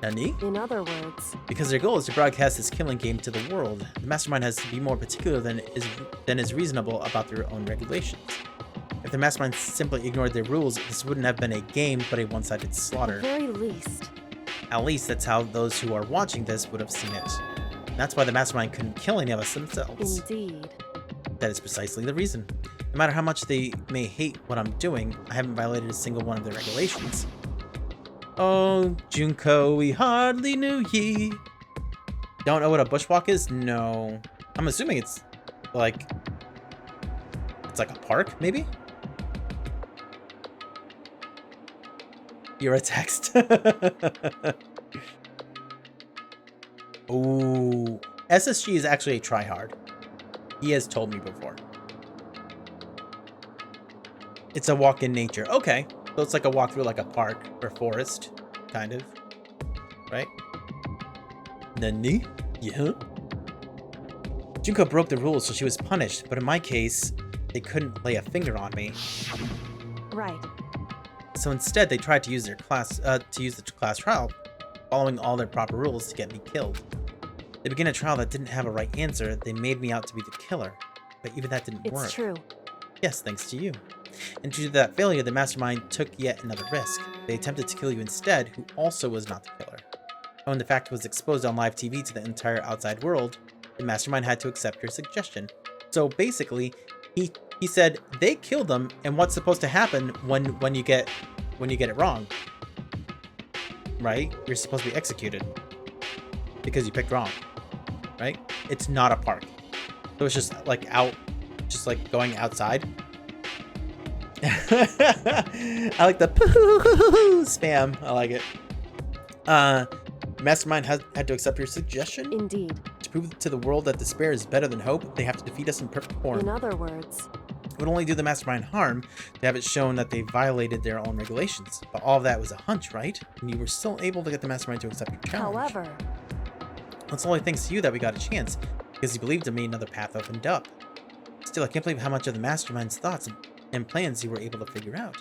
Nani? In other words, Because their goal is to broadcast this killing game to the world, the mastermind has to be more particular than is reasonable about their own regulations. If the mastermind simply ignored their rules, this wouldn't have been a game, but a one-sided at the slaughter. very least, At least that's how those who are watching this would have seen it. And that's why the mastermind couldn't kill any of us themselves. indeed. That is precisely the reason. No matter how much they may hate what I'm doing, I haven't violated a single one of their regulations. Oh, Junko, we hardly knew ye. Don't know what a bushwalk is? No. I'm assuming it's like a park, maybe? You're a text. Ooh. SSG is actually a tryhard. He has told me before. It's a walk in nature. Okay. So it's like a walk through like a park or forest, kind of. Right? Nani? Yeah. Junko broke the rules, so she was punished, but in my case, they couldn't lay a finger on me. Right. So instead, they tried to use the class trial, following all their proper rules to get me killed. They began a trial that didn't have a right answer. They made me out to be the killer, but even that didn't work. It's true. Yes, thanks to you. And due to that failure, the mastermind took yet another risk. They attempted to kill you instead, who also was not the killer. And when the fact was exposed on live TV to the entire outside world, the mastermind had to accept your suggestion. So basically, he said they killed them, and what's supposed to happen when you get it wrong? Right? You're supposed to be executed because you picked wrong. Right? It's not a park. So it's just like going outside. I like the spam. I like it. Mastermind had to accept your suggestion. Indeed. To prove to the world that despair is better than hope, they have to defeat us in perfect form. In other words, It would only do the mastermind harm to have it shown that they violated their own regulations. But all of that was a hunch, right? And you were still able to get the mastermind to accept your challenge. However, It's only thanks to you that we got a chance, because you believed in me, another path opened up. Still, I can't believe how much of the mastermind's thoughts and plans you were able to figure out.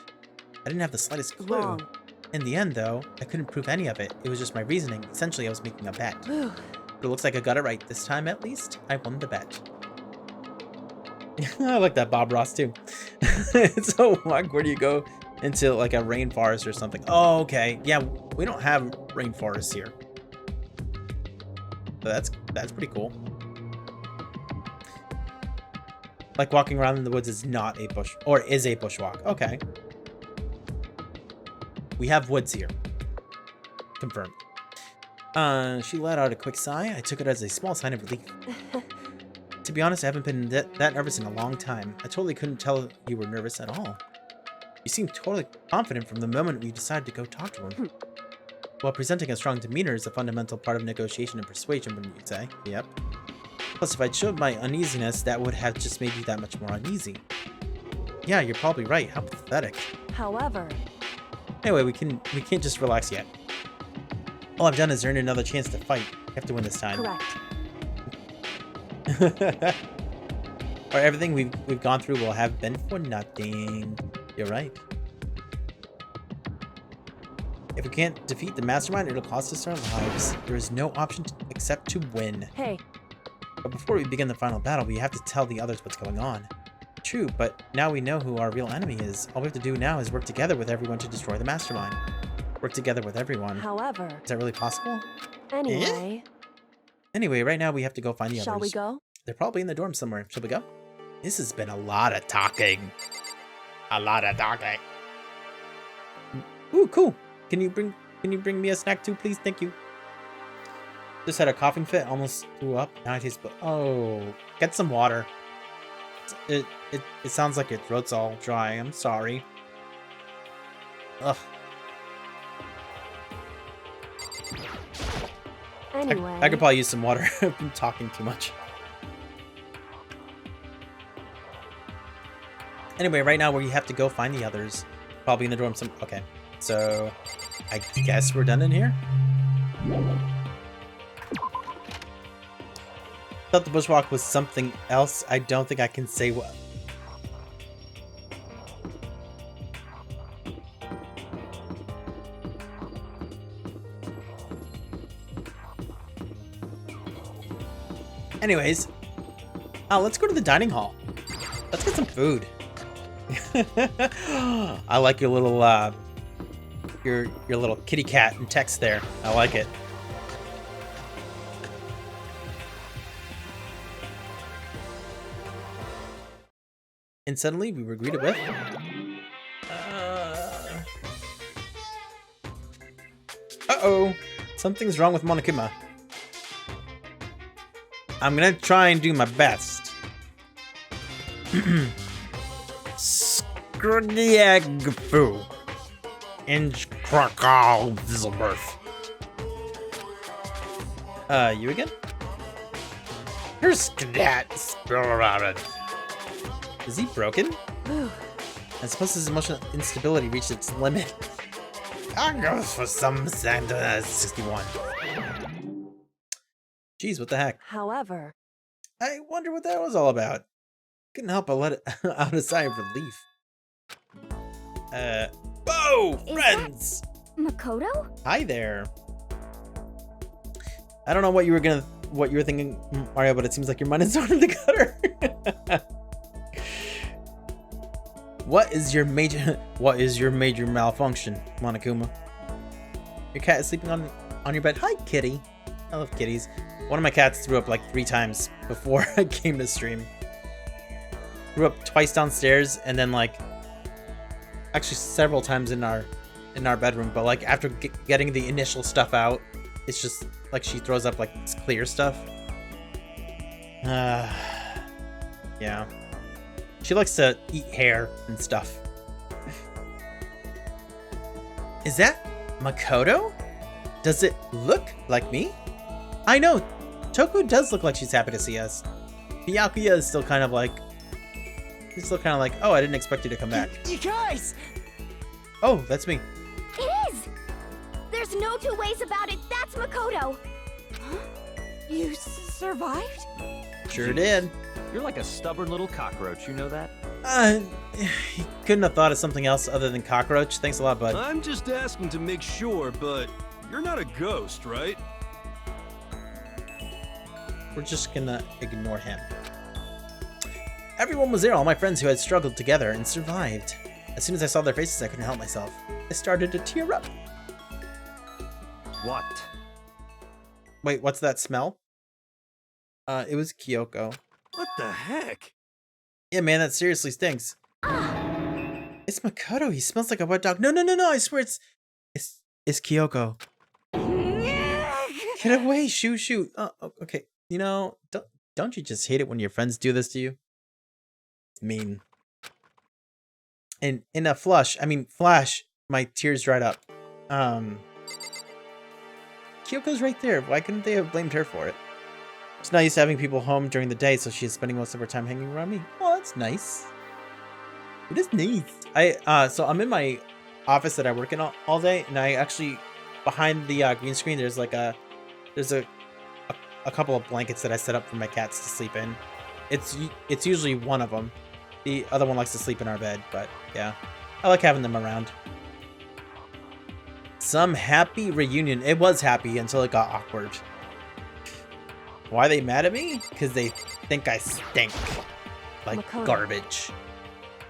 I didn't have the slightest clue. wrong. In the end, though, I couldn't prove any of it. It was just my reasoning. Essentially, I was making a bet. Whew. But it looks like I got it right this time, at least. I won the bet. I like that Bob Ross, too. It's so awkward. You go into, like, a rainforest or something. Oh, okay. Yeah, we don't have rainforests here. But that's pretty cool. Like, walking around in the woods is not a bush, or is a bushwalk. Okay. We have woods here. Confirmed. She let out a quick sigh. I took it as a small sign of relief. To be honest, I haven't been that nervous in a long time. I totally couldn't tell you were nervous at all. You seemed totally confident from the moment we decided to go talk to him. While presenting a strong demeanor is a fundamental part of negotiation and persuasion, wouldn't you say? Yep. Plus, if I'd showed my uneasiness, that would have just made you that much more uneasy. Yeah, you're probably right. How pathetic. However, Anyway, we can't just relax yet. All I've done is earn another chance to fight. You have to win this time. correct. Or everything we've gone through will have been for nothing. You're right. If we can't defeat the mastermind, it'll cost us our lives. There is no option except to win. Hey, But before we begin the final battle, we have to tell the others what's going on. True, but now we know who our real enemy is. All we have to do now is work together with everyone to destroy the mastermind. Work together with everyone. however, Is that really possible? anyway, Anyway, right now we have to go find the shall others. we go? They're probably in the dorm somewhere. Shall we go? This has been a lot of talking. A lot of talking. Ooh, cool. Can you bring me a snack too, please? Thank you. Just had a coughing fit, almost threw up. Now I taste oh, get some water. It sounds like your throat's all dry. I'm sorry. Ugh. Anyway, I could probably use some water. I've been talking too much. Anyway, right now we have to go find the others. Probably in the dorm some. Okay, so I guess we're done in here. Thought the bushwalk was something else. I don't think I can say what. Anyways, let's go to the dining hall. Let's get some food. I like your little your little kitty cat and text there. I like it. And suddenly we were greeted with uh-oh. Something's wrong with Monokuma. I'm gonna try and do my best. Skrdiagfu. Inch Krakow Zizelberth. You again? Here's Skrdat Spillrabbit. Is he broken? Whew. I suppose his emotional instability reached its limit. That goes for some 61. Jeez, what the heck? However, I wonder what that was all about. Couldn't help but let it out a sigh of relief. Whoa, Is friends! Makoto? Hi there. I don't know what you were thinking, Mario, but it seems like your mind is down in the gutter. What is your major malfunction, Monokuma? Your cat is sleeping on your bed. Hi, kitty. I love kitties. One of my cats threw up like 3 times before I came to stream. Threw up twice downstairs and then like actually several times in our bedroom, but like after getting the initial stuff out, it's just like she throws up like clear stuff. Yeah. She likes to eat hair and stuff. Is that Makoto? Does it look like me? I know, Toku does look like she's happy to see us. Byakuya is still kind of like He's still kind of like, oh, I didn't expect you to come back. You guys! Oh, that's me. It is! There's no two ways about it. That's Makoto. Huh? You survived? Sure did. You're like a stubborn little cockroach, you know that? He couldn't have thought of something else other than cockroach. Thanks a lot, bud. I'm just asking to make sure, but you're not a ghost, right? We're just gonna ignore him. Everyone was there, all my friends who had struggled together and survived. As soon as I saw their faces, I couldn't help myself. I started to tear up. What? Wait, what's that smell? It was Kyoko. What the heck? Yeah, man, that seriously stinks. It's Makoto. He smells like a wet dog. No, I swear it's Kyoko. Get away, shoot. Oh, okay. You know, don't you just hate it when your friends do this to you? It's mean. And in a flash, my tears dried up. Kyoko's right there. Why couldn't they have blamed her for it? She's not used to having people home during the day, so she's spending most of her time hanging around me. Oh, that's nice. It is nice. So I'm in my office that I work in all day, and I actually, behind the green screen, there's a couple of blankets that I set up for my cats to sleep in. It's usually one of them. The other one likes to sleep in our bed, but yeah, I like having them around. Some happy reunion. It was happy until it got awkward. Why are they mad at me? Because they think I stink. Like Makoto. garbage.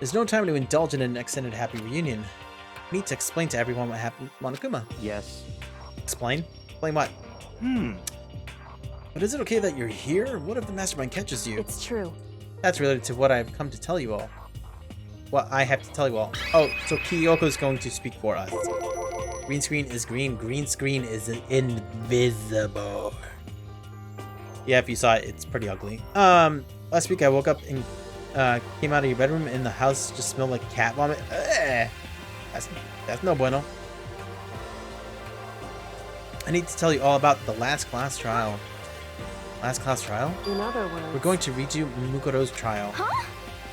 There's no time to indulge in an extended happy reunion. I need to explain to everyone what happened with Monokuma. Yes. Explain? Explain what? But is it okay that you're here? What if the mastermind catches you? It's true. That's related to what I've come to tell you all. What I have to tell you all. Oh, so Kyoko's going to speak for us. Green screen is green. Green screen is invisible. Yeah, if you saw it, it's pretty ugly. Last week I woke up and came out of your bedroom and the house just smelled like cat vomit. Ugh. That's no bueno. I need to tell you all about the last class trial. Last class trial? In other words, We're going to redo Mukoto's trial. Huh?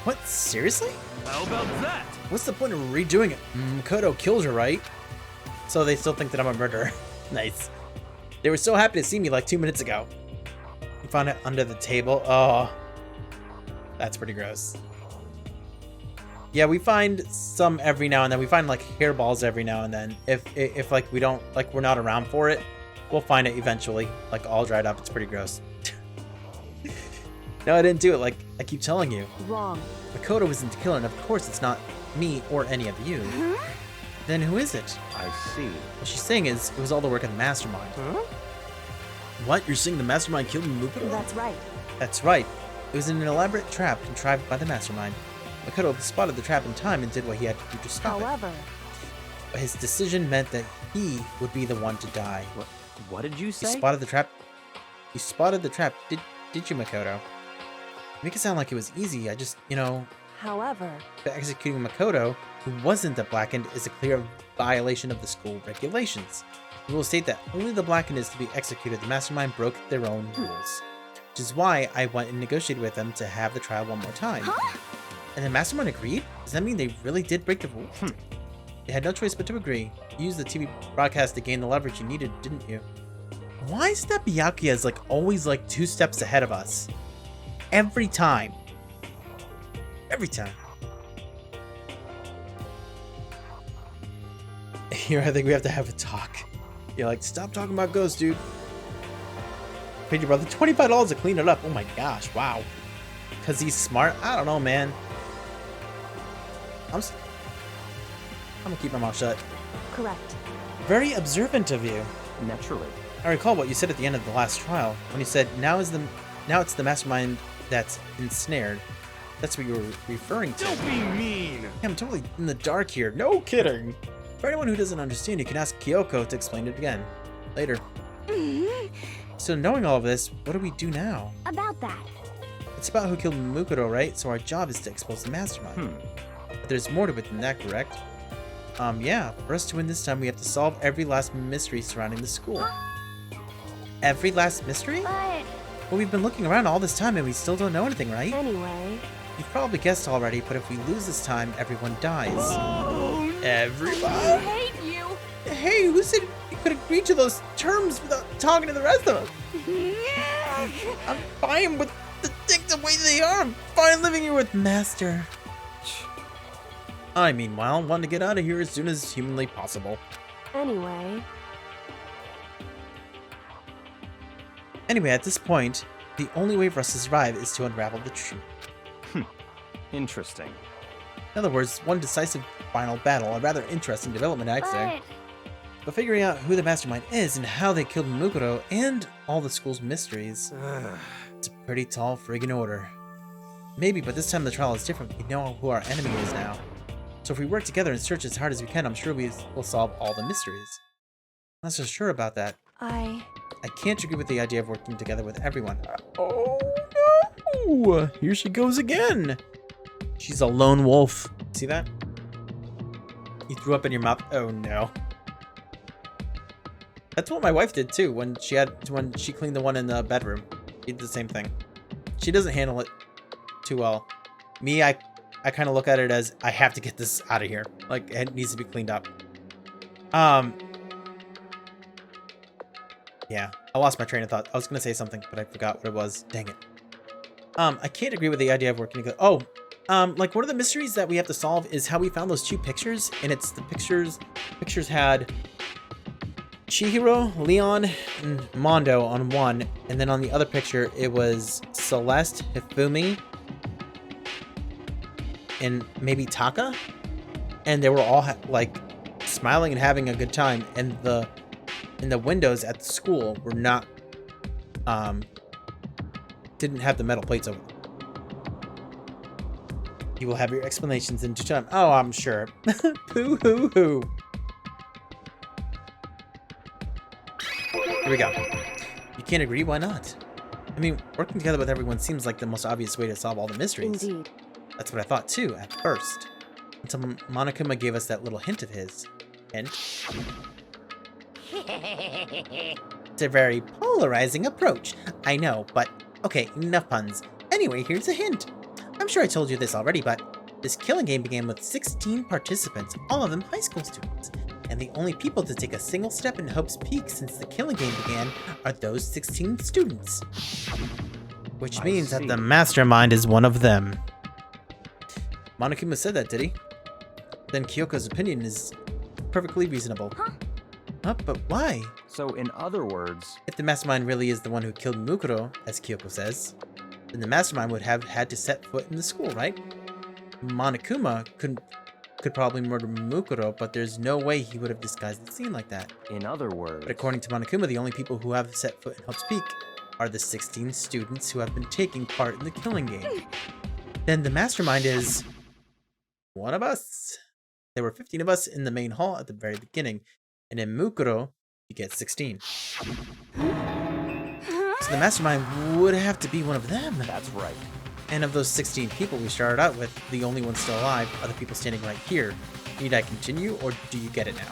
What? Seriously? How about that? What's the point of redoing it? Makoto kills her, right? So they still think that I'm a murderer. Nice. They were so happy to see me like 2 minutes ago. You found it under the table. Oh, that's pretty gross. Yeah, we find some every now and then. We find like hairballs every now and then. If like we don't, like we're not around for it, we'll find it eventually. Like all dried up. It's pretty gross. No, I didn't do it. Like I keep telling you. wrong. Makoto isn't the killer, and of course it's not me or any of you. Then who is it? I see. What she's saying is it was all the work of the mastermind. What? You're saying the mastermind killed Makoto? That's right. That's right. It was an elaborate trap contrived by the mastermind. Makoto spotted the trap in time and did what he had to do to stop it. However, But his decision meant that he would be the one to die. What did you You say? spotted the trap. You spotted the trap, did you, Makoto? You make it sound like it was easy. I just, however, but executing Makoto, who wasn't the Blackened, is a clear violation of the school regulations. The rules state that only the Blackened is to be executed. The mastermind broke their own rules. Which is why I went and negotiated with them to have the trial one more time. Huh? And the mastermind agreed? Does that mean they really did break the rules? They had no choice but to agree. You used the TV broadcast to gain the leverage you needed, didn't you? Why is that Byakuya is like always like 2 steps ahead of us? Every time. Every time. Here, I think we have to have a talk. You're like, stop talking about ghosts, dude. Paid your brother $25 to clean it up. Oh my gosh, wow. Because he's smart? I don't know, man. I'm gonna keep my mouth shut. correct. Very observant of you. Naturally. I recall what you said at the end of the last trial, when you said, now it's the mastermind that's ensnared. That's what you were referring to. Don't be mean. Yeah, I'm totally in the dark here. No kidding. For anyone who doesn't understand, you can ask Kyoko to explain it again. Later. So knowing all of this, what do we do now? About that. It's about who killed Makoto, right? So our job is to expose the mastermind. But there's more to it than that, correct? Yeah. For us to win this time, we have to solve every last mystery surrounding the school. Every last mystery? But Well, we've been looking around all this time and we still don't know anything, right? Anyway, You've probably guessed already, but if we lose this time, everyone dies. Everybody? I hate you. Hey, who said you could agree to those terms without talking to the rest of us? I'm fine with the things the way they are. I'm fine living here with Master. I, meanwhile, want to get out of here as soon as humanly possible. Anyway, At this point, the only way for us to survive is to unravel the truth. Interesting. In other words, one decisive final battle, a rather interesting development, I'd say. But figuring out who the mastermind is and how they killed Mukuro and all the school's mysteries, it's a pretty tall friggin' order. Maybe, but this time the trial is different. We know who our enemy is now. So if we work together and search as hard as we can, I'm sure we will solve all the mysteries. I'm not so sure about that. I can't agree with the idea of working together with everyone. Oh no! Here she goes again! She's a lone wolf. See that? You threw up in your mouth. Oh no. That's what my wife did too when she cleaned the one in the bedroom. She did the same thing. She doesn't handle it too well. Me, I kind of look at it as I have to get this out of here. Like it needs to be cleaned up. Yeah, I lost my train of thought. I was gonna say something, but I forgot what it was. Dang it. I can't agree with the idea of working together. Oh, like one of the mysteries that we have to solve is how we found those two pictures, and it's the pictures had Chihiro, Leon, and Mondo on one, and then on the other picture it was Celeste, Hifumi, and maybe Taka, and they were all like smiling and having a good time, and the windows at the school were not didn't have the metal plates over them. You will have your explanations in due time. Oh, I'm sure. Poo hoo hoo. Here we go. You can't agree? Why not? I mean, working together with everyone seems like the most obvious way to solve all the mysteries. indeed. That's what I thought too, at first. Until Monokuma gave us that little hint of his. Hint? It's a very polarizing approach. I know, but okay, enough puns. Anyway, here's a hint. I'm sure I told you this already, but this killing game began with 16 participants, all of them high school students. And the only people to take a single step in Hope's Peak since the killing game began are those 16 students. Which means that the mastermind is one of them. Monokuma said that, did he? Then Kyoko's opinion is perfectly reasonable. Huh? But why? So, in other words... If the mastermind really is the one who killed Mukuro, as Kyoko says, then the mastermind would have had to set foot in the school, right? Monokuma could probably murder Mukuro, but there's no way he would have disguised the scene like that. In other words... But according to Monokuma, the only people who have set foot in Hope's Peak are the 16 students who have been taking part in the killing game. Then the mastermind is... one of us. There were 15 of us in the main hall at the very beginning, and in Mukuro, you get 16. So the mastermind would have to be one of them. That's right. And of those 16 people we started out with, the only ones still alive are the people standing right here. Need I continue, or do you get it now?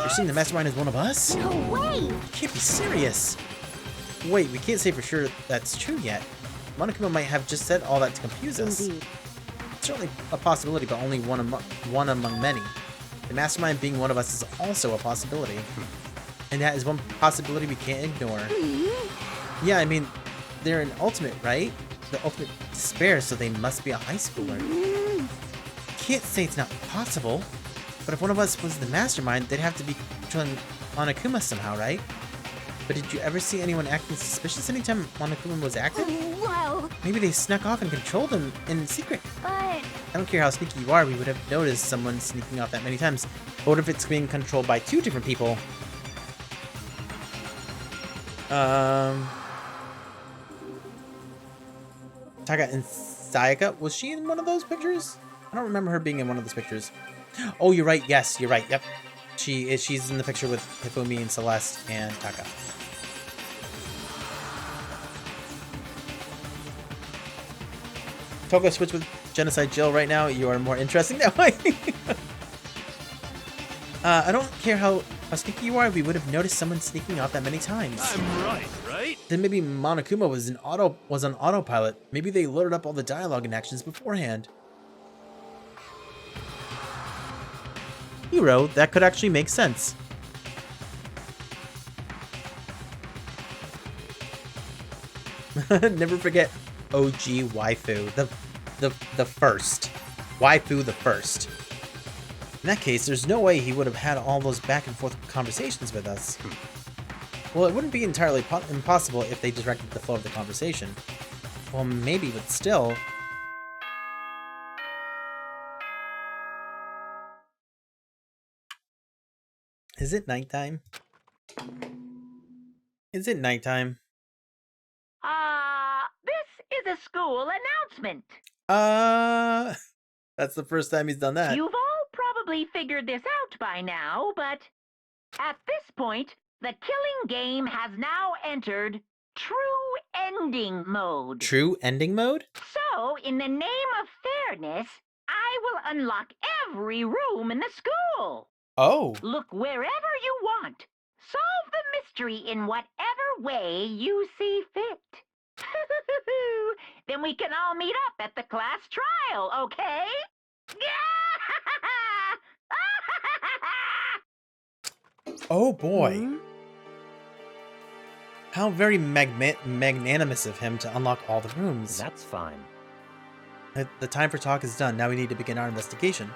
You're saying the mastermind is one of us? No way! You can't be serious. Wait, we can't say for sure that's true yet. Monokuma might have just said all that to confuse us. Indeed. It's certainly a possibility, but only one among many. The mastermind being one of us is also a possibility. And that is one possibility we can't ignore. Yeah, I mean, they're an ultimate, right? The ultimate despair, so they must be a high schooler. Can't say it's not possible, but if one of us was the mastermind, they'd have to be controlling Monokuma somehow, right? But did you ever see anyone acting suspicious anytime Monokuma was active? Well, Maybe they snuck off and controlled him in secret. but... I don't care how sneaky you are, we would have noticed someone sneaking off that many times. But what if it's being controlled by two different people? Taka and Sayaka, was she in one of those pictures? I don't remember her being in one of those pictures. Oh, you're right. Yes, you're right. Yep. She is. She's in the picture with Hifumi and Celeste and Taka. Toko, switch with Genocide Jill right now. You are more interesting that way. I don't care how I was thinking why we would have noticed someone sneaking off that many times. I'm right? Then maybe Monokuma was on autopilot. Maybe they loaded up all the dialogue and actions beforehand. Hero, that could actually make sense. Never forget OG waifu, the first. Waifu the first. In that case, there's no way he would have had all those back and forth conversations with us. Well, it wouldn't be entirely impossible if they directed the flow of the conversation. Well, maybe, but still. Is it nighttime? Is it nighttime? This is a school announcement. That's the first time he's done that. You've all probably figured this out by now, but at this point, the killing game has now entered true ending mode. True ending mode? So, in the name of fairness, I will unlock every room in the school. Oh. Look wherever you want. Solve the mystery in whatever way you see fit. Then we can all meet up at the class trial, okay? Oh boy. How very magnanimous of him to unlock all the rooms. That's fine. The time for talk is done. Now we need to begin our investigation.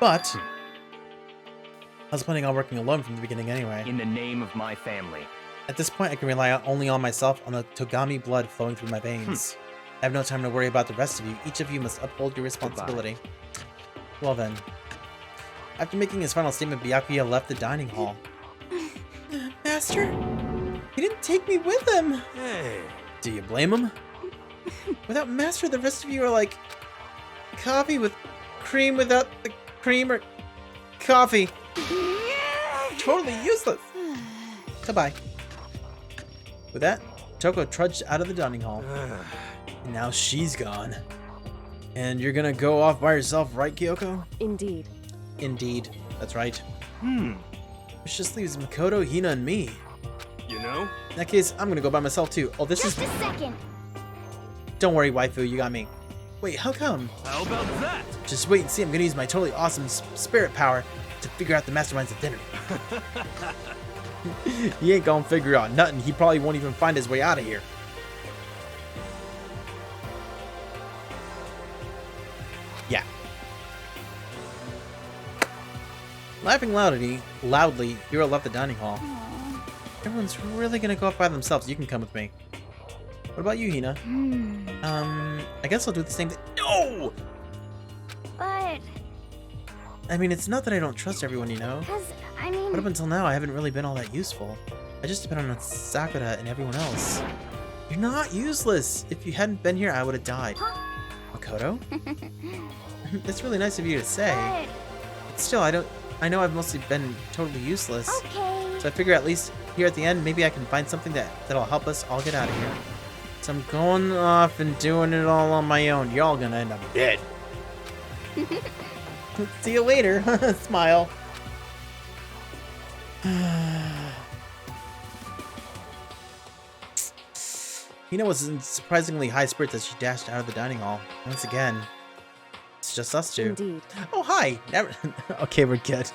But I was planning on working alone from the beginning anyway. In the name of my family. At this point, I can rely only on myself, on the Togami blood flowing through my veins. I have no time to worry about the rest of you. Each of you must uphold your responsibility. Well then. After making his final statement, Byakuya left the dining hall. Master? He didn't take me with him! Hey. Do you blame him? Without Master, the rest of you are like coffee with cream without the cream, or coffee. Totally useless. Goodbye. With that, Toko trudged out of the dining hall. And now she's gone. And you're gonna go off by yourself, right, Kyoko? Indeed. Indeed. That's right. Which just leaves Makoto, Hina, and me. You know? In that case, I'm gonna go by myself too. Oh, this Just is... a second. Don't worry, waifu, you got me. Wait, how come? How about that? Just wait and see. I'm gonna use my totally awesome spirit power to figure out the mastermind's identity. He ain't gonna figure out nothing. He probably won't even find his way out of here. Yeah. Laughing loudly, Hiro left the dining hall. Everyone's really gonna go off by themselves. You can come with me. What about you, Hina? I guess I'll do the same thing. No! But, I mean, it's not that I don't trust everyone, you know? I mean... But up until now, I haven't really been all that useful. I just depend on Sakura and everyone else. You're not useless! If you hadn't been here, I would have died. Makoto? It's really nice of you to say. But still, I know I've mostly been totally useless. Okay. So I figure at least here at the end, maybe I can find something that'll help us all get out of here. So I'm going off and doing it all on my own. You're all gonna end up dead. See you later. Smile. Hina was in surprisingly high spirits as she dashed out of the dining hall. Once again, it's just us two. Indeed. Oh, hi. Never. Okay, we're good.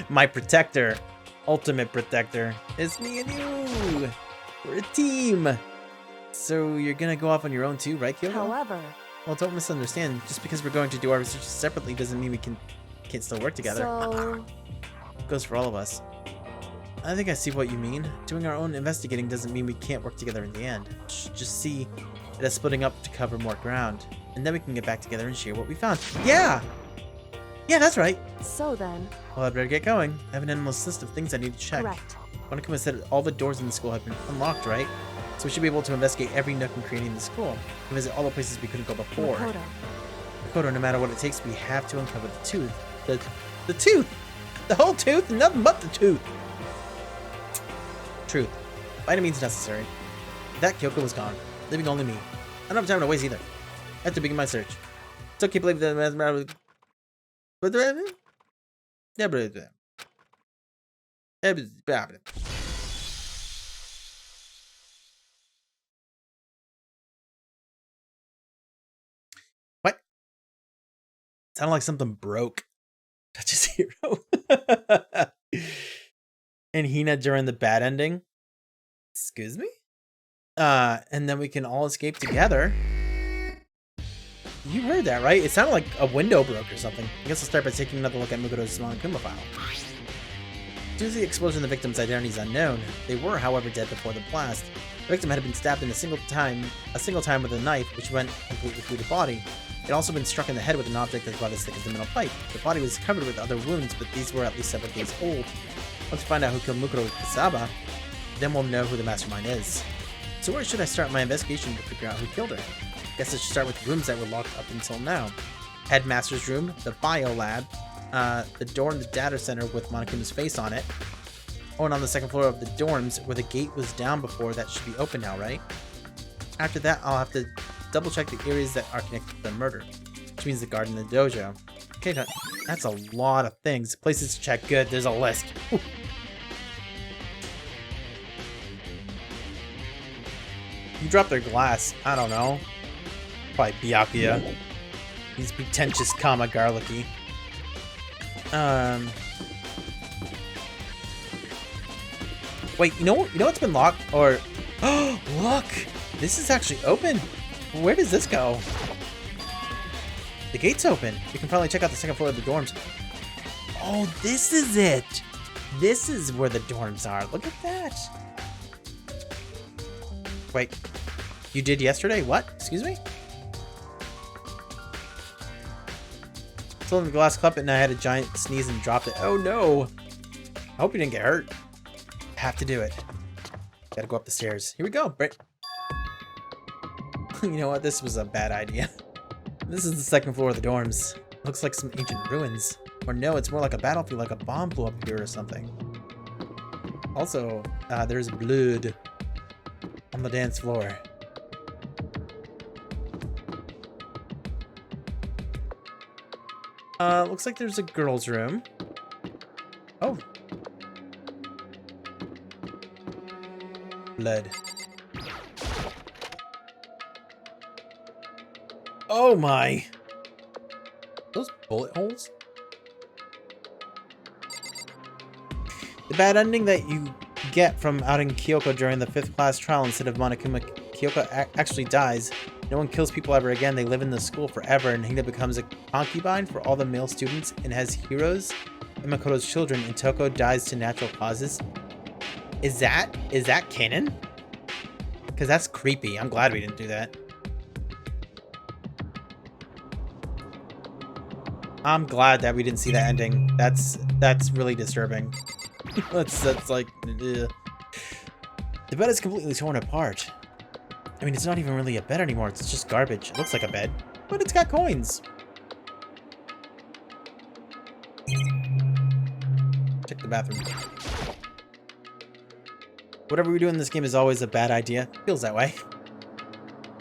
My protector, ultimate protector, is me and you. We're a team. So you're gonna go off on your own too, right, Kyoko? However... Well, don't misunderstand. Just because we're going to do our research separately doesn't mean we can't still work together. So... Goes for all of us. I think I see what you mean. Doing our own investigating doesn't mean we can't work together in the end. Just see it as splitting up to cover more ground. And then we can get back together and share what we found. Yeah! Yeah, that's right. So then... Well, I'd better get going. I have an endless list of things I need to check. Correct. Monokuma said all the doors in the school have been unlocked, right? So we should be able to investigate every nook and cranny in the school. And visit all the places we couldn't go before. Makoto, no matter what it takes, we have to uncover the tooth. The tooth! The whole tooth and nothing but the tooth! Truth. By any means necessary. That Kyoko was gone, leaving only me. I don't have time to waste either. I have to begin my search. Still can't believe that... What? Sounded like something broke. Touches hero. And Hina during the bad ending. Excuse me? And then we can all escape together. You heard that, right? It sounded like a window broke or something. I guess I'll start by taking another look at Mukoto's Monokuma file. Due to the explosion, the victim's identity is unknown. They were, however, dead before the blast. The victim had been stabbed in a single time with a knife, which went completely through the body. It had also been struck in the head with an object that's about as thick as a metal pipe. The body was covered with other wounds, but these were at least several days old. Once we find out who killed Mukoto with Kasaba, then we'll know who the mastermind is. So where should I start my investigation to figure out who killed her? Guess I should start with the rooms that were locked up until now. Headmaster's room, the bio lab, the door in the data center with Monokuma's face on it. Oh, and on the second floor of the dorms, where the gate was down before, that should be open now, right? After that, I'll have to double check the areas that are connected to the murder, which means the garden and the dojo. Okay, that's a lot of things. Places to check. Good, there's a list. Whew. You dropped their glass. I don't know. Probably Byakuya. He's pretentious, comma garlicky. Wait, you know what's been locked? Or oh, look, this is actually open. Where does this go? The gate's open. You can finally check out the second floor of the dorms. Oh, this is it. This is where the dorms are. Look at that. Wait, you did yesterday? What? Excuse me? Still in the glass cup and I had a giant sneeze and dropped it. Oh no! I hope you didn't get hurt. Have to do it. Gotta go up the stairs. Here we go. You know what? This was a bad idea. This is the second floor of the dorms. Looks like some ancient ruins. Or no, it's more like a battlefield, like a bomb blew up here or something. Also, there's blood on the dance floor. Looks like there's a girl's room. Oh. Blood. Oh my. Those bullet holes? The bad ending that you get from outing Kyoko during the 5th class trial instead of Monokuma, Kyoko actually dies. No one kills people ever again. They live in the school forever, and Hina becomes a concubine for all the male students and has heroes and Makoto's children, and Toko dies to natural causes. Is that canon? Because that's creepy. I'm glad we didn't do that. I'm glad that we didn't see that ending. That's really disturbing. that's like... Ugh. The bed is completely torn apart. I mean, it's not even really a bed anymore. It's just garbage. It looks like a bed, but it's got coins. Check the bathroom. Whatever we do in this game is always a bad idea. Feels that way.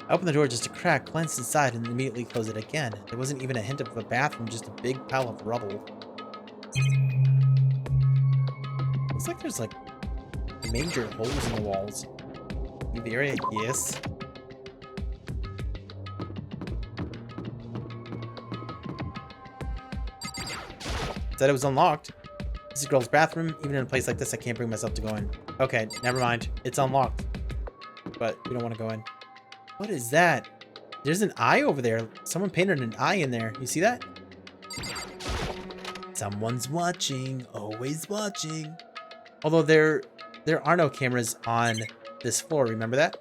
I opened the door just a crack, glanced inside, and immediately closed it again. There wasn't even a hint of a bathroom, just a big pile of rubble. Looks like there's like major holes in the walls. The area, yes. Said it was unlocked. This is a girl's bathroom. Even in a place like this, I can't bring myself to go in. Okay, never mind. It's unlocked. But we don't want to go in. What is that? There's an eye over there. Someone painted an eye in there. You see that? Someone's watching. Always watching. Although there are no cameras on this floor. Remember that?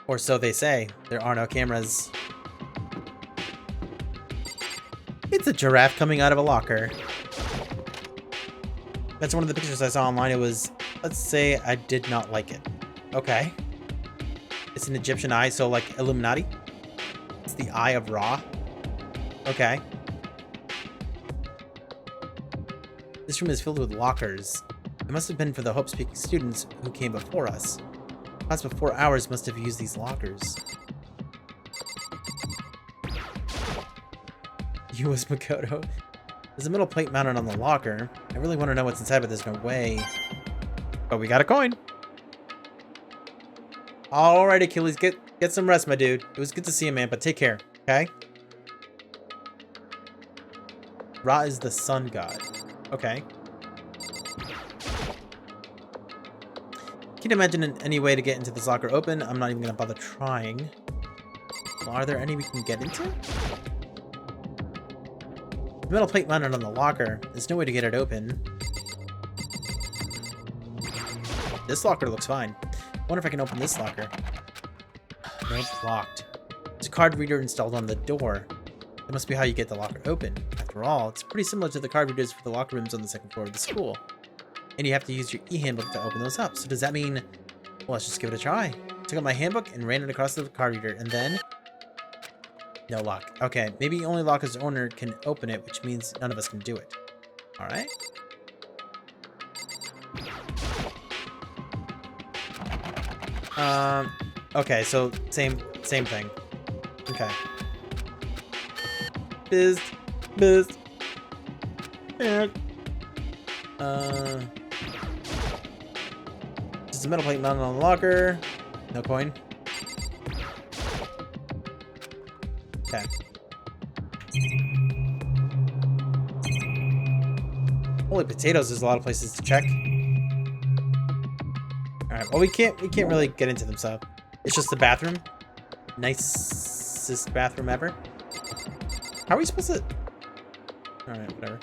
Or so they say. There are no cameras. It's a giraffe coming out of a locker. That's one of the pictures I saw online. It was, let's say I did not like it. Okay. It's an Egyptian eye, so like Illuminati. It's the Eye of Ra. Okay. This room is filled with lockers. It must have been for the Hope-speaking students who came before us. Class before ours must have used these lockers. You was Makoto. There's a metal plate mounted on the locker. I really want to know what's inside, but there's no way. But we got a coin. Alright, Achilles, get some rest, my dude. It was good to see you, man, but take care, okay? Ra is the sun god. Okay. Can't imagine any way to get into this locker open. I'm not even gonna bother trying. Well, are there any we can get into? The metal plate mounted on the locker. There's no way to get it open. This locker looks fine. Wonder if I can open this locker. Nope, locked. There's a card reader installed on the door. That must be how you get the locker open. After all, it's pretty similar to the card readers for the locker rooms on the second floor of the school. And you have to use your e-handbook to open those up. So does that mean... Well, let's just give it a try. Took out my handbook and ran it across the card reader, and then... No lock. Okay, maybe only locker's owner can open it, which means none of us can do it. Alright. Okay, so same thing. Okay. Biz. Yeah. Just a metal plate mounted on the locker. No coin. Okay. Holy potatoes, there's a lot of places to check. Alright, well we can't really get into them, so it's just the bathroom. Nicest bathroom ever. How are we supposed to... Alright, whatever.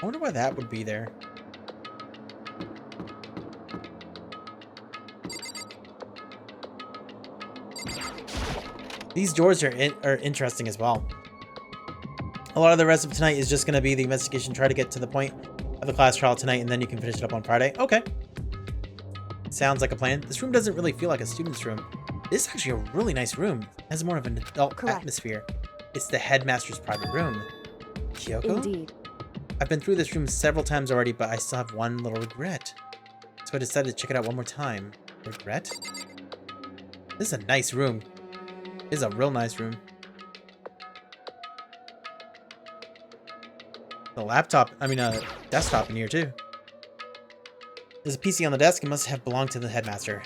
I wonder why that would be there. These doors are interesting as well. A lot of the rest of tonight is just going to be the investigation. Try to get to the point of the class trial tonight, and then you can finish it up on Friday. Okay. Sounds like a plan. This room doesn't really feel like a student's room. This is actually a really nice room. It has more of an adult atmosphere. It's the headmaster's private room. Kyoko? Indeed. I've been through this room several times already, but I still have one little regret. So I decided to check it out one more time. Regret? This is a nice room. This is a real nice room. The laptop, desktop in here too. There's a PC on the desk. It must have belonged to the headmaster.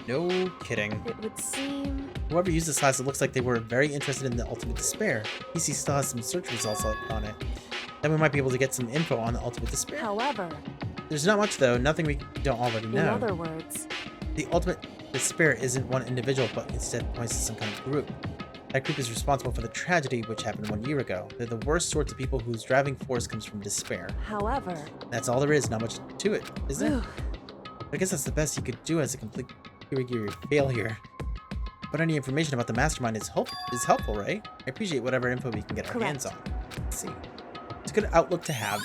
No kidding. It would seem... Whoever used this class, it looks like they were very interested in the Ultimate Despair. PC still has some search results on it. Then we might be able to get some info on the Ultimate Despair. However... There's not much though, nothing we don't already know. In other words... The Ultimate Despair isn't one individual, but instead points to some kind of group. That group is responsible for the tragedy which happened 1 year ago. They're the worst sorts of people whose driving force comes from despair. However... That's all there is, not much to it, is there? I guess that's the best you could do as a complete failure. But any information about the mastermind is helpful, right? I appreciate whatever info we can get our hands on. Let's see. It's a good outlook to have.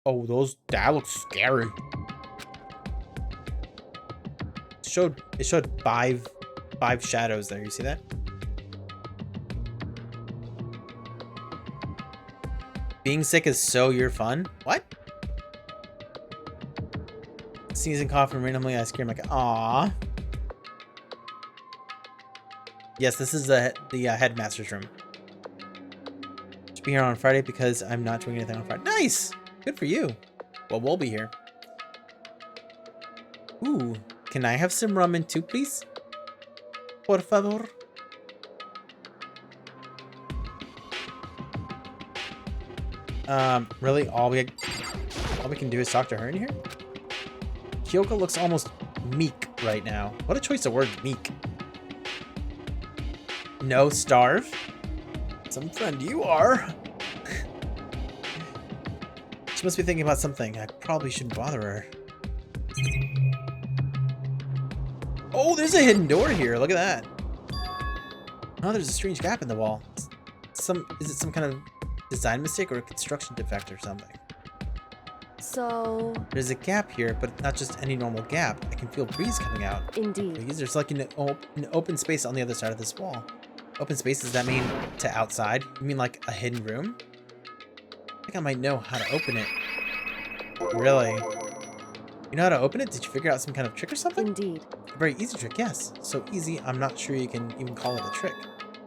Oh, that looks scary. It showed five shadows there. You see that? Being sick is so your fun. What? Sneezing, coughing randomly, I scream like, "Aww." Yes, this is the headmaster's room. Should be here on Friday because I'm not doing anything on Friday. Nice! Good for you. Well, we'll be here. Ooh, can I have some ramen too, please? Por favor. Really? All we can do is talk to her in here? Kyoko looks almost meek right now. What a choice of word, meek. No, starve? Some friend you are. She must be thinking about something. I probably shouldn't bother her. Oh, there's a hidden door here. Look at that. Oh, there's a strange gap in the wall. Is it some kind of design mistake or a construction defect or something? So... There's a gap here, but not just any normal gap. I can feel breeze coming out. Indeed. There's like an open space on the other side of this wall. Open space, does that mean to outside? You mean like a hidden room? I think I might know how to open it. Really? You know how to open it? Did you figure out some kind of trick or something? Indeed. Very easy trick, yes. So easy, I'm not sure you can even call it a trick.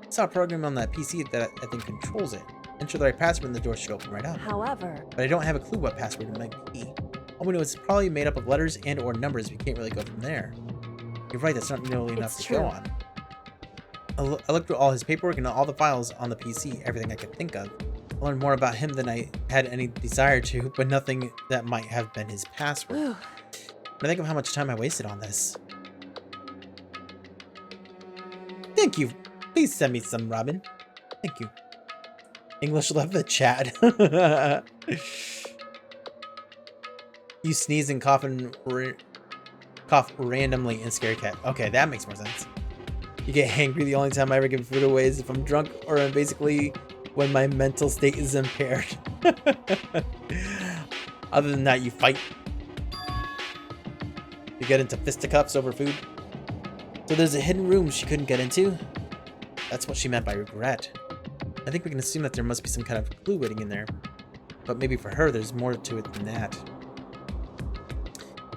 I saw a program on that PC that I think controls it. Enter the right password and the door should open right up. However, But I don't have a clue what password it might be. All we know is it's probably made up of letters and or numbers. We can't really go from there. You're right, that's not nearly enough to go on. I looked through all his paperwork and all the files on the PC, everything I could think of. I learned more about him than I had any desire to, but nothing that might have been his password. When I think of how much time I wasted on this. Thank you. Please send me some, Robin. Thank you. English left the chat. You sneeze and cough randomly in Scary Cat. Okay, that makes more sense. You get angry. The only time I ever give food away is if I'm drunk or basically when my mental state is impaired. Other than that, you fight. You get into fisticuffs over food. So there's a hidden room she couldn't get into. That's what she meant by regret. I think we can assume that there must be some kind of clue waiting in there. But maybe for her, there's more to it than that.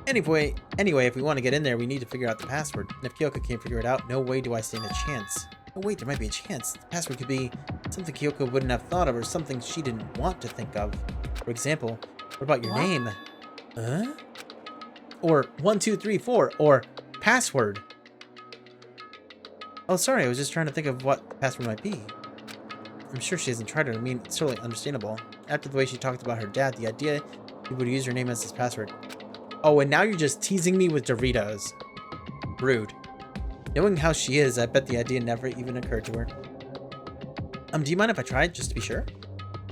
Anyway, if we want to get in there, we need to figure out the password. And if Kyoko can't figure it out, no way do I stand a chance. Oh wait, there might be a chance. The password could be something Kyoko wouldn't have thought of or something she didn't want to think of. For example, what about your name? Huh? Or 1, 2, 3, 4, or password. Oh, sorry, I was just trying to think of what the password might be. I'm sure she hasn't tried it. I mean, it's totally understandable. After the way she talked about her dad, the idea he would use her name as his password. Oh, and now you're just teasing me with Doritos. Rude. Knowing how she is, I bet the idea never even occurred to her. Do you mind if I try it, just to be sure?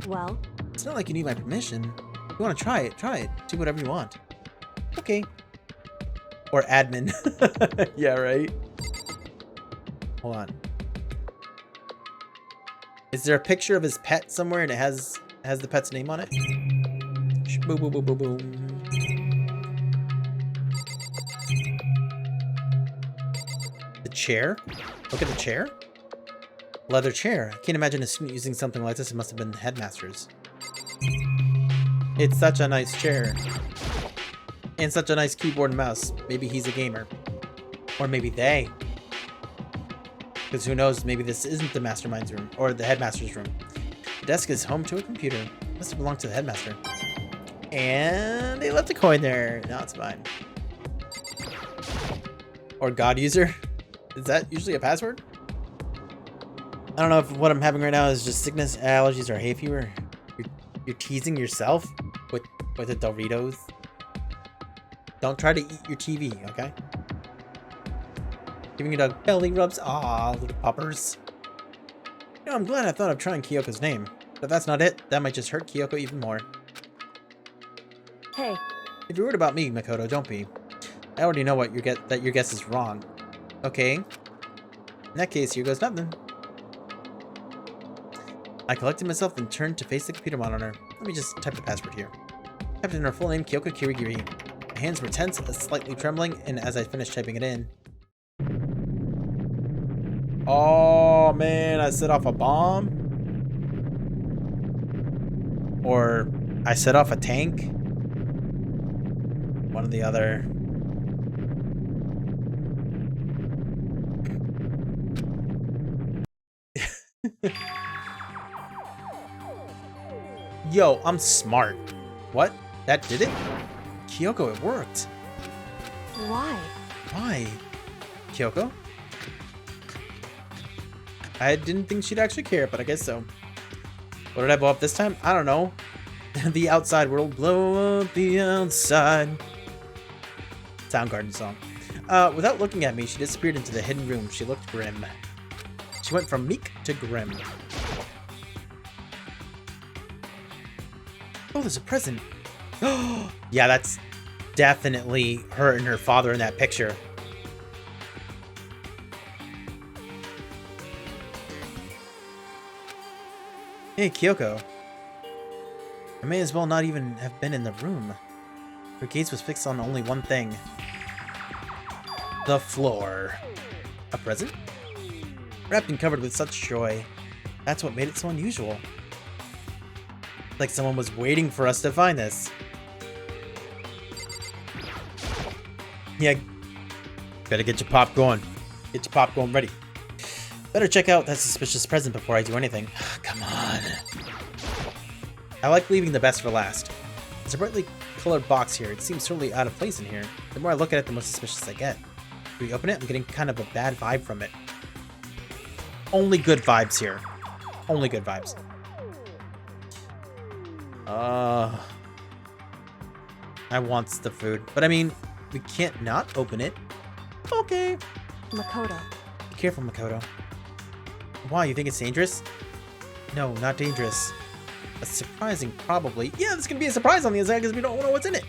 well, It's not like you need my permission. If you want to try it, try it. Do whatever you want. Okay. Or admin. Yeah, right? Hold on. Is there a picture of his pet somewhere and it has the pet's name on it? Boom, boom, boom, boom, boom. The chair? Look at the chair. Leather chair. I can't imagine a student using something like this. It must have been the headmaster's. It's such a nice chair. And such a nice keyboard and mouse. Maybe he's a gamer. Or maybe they. Because who knows, maybe this isn't the mastermind's room. Or the headmaster's room. The desk is home to a computer. It must have belonged to the headmaster. And they left a coin there. Now it's mine. Or God user. Is that usually a password? I don't know if what I'm having right now is just sickness, allergies, or hay fever. You're teasing yourself with the Doritos. Don't try to eat your TV, okay? Giving your dog belly rubs. Aw, little puppers. You know, I'm glad I thought of trying Kyoko's name. But if that's not it, that might just hurt Kyoko even more. hey, If you're worried about me, Makoto, don't be. I already know that your guess is wrong. Okay. In that case, here goes nothing. I collected myself and turned to face the computer monitor. Let me just type the password here. Typed in her full name, Kyoko Kirigiri. My hands were tense, slightly trembling, and as I finished typing it in... Oh man, I set off a bomb? Or I set off a tank? One or the other. Yo, I'm smart. What? That did it? Kyoko, it worked. why? Why? Kyoko? I didn't think she'd actually care, but I guess so. What did I blow up this time? I don't know. The outside world. Blow up the outside. Soundgarden song. Without looking at me, she disappeared into the hidden room. She looked grim. She went from meek to grim. Oh, there's a present. Yeah, that's definitely her and her father in that picture. Hey, Kyoko. I may as well not even have been in the room. Her gaze was fixed on only one thing. The floor. A present? Wrapped and covered with such joy. That's what made it so unusual. Like someone was waiting for us to find this. Yeah. Better get your popcorn. Get your popcorn ready. Better check out that suspicious present before I do anything. Come on. I like leaving the best for last. There's a brightly colored box here. It seems totally out of place in here. The more I look at it, the more suspicious I get. When we open it, I'm getting kind of a bad vibe from it. Only good vibes here. Only good vibes. I want the food. But I mean, we can't not open it. Okay. Makoto. Be careful, Makoto. Why, you think it's dangerous? No, not dangerous. That's surprising, probably. Yeah, this can be a surprise on the inside because we don't know what's in it.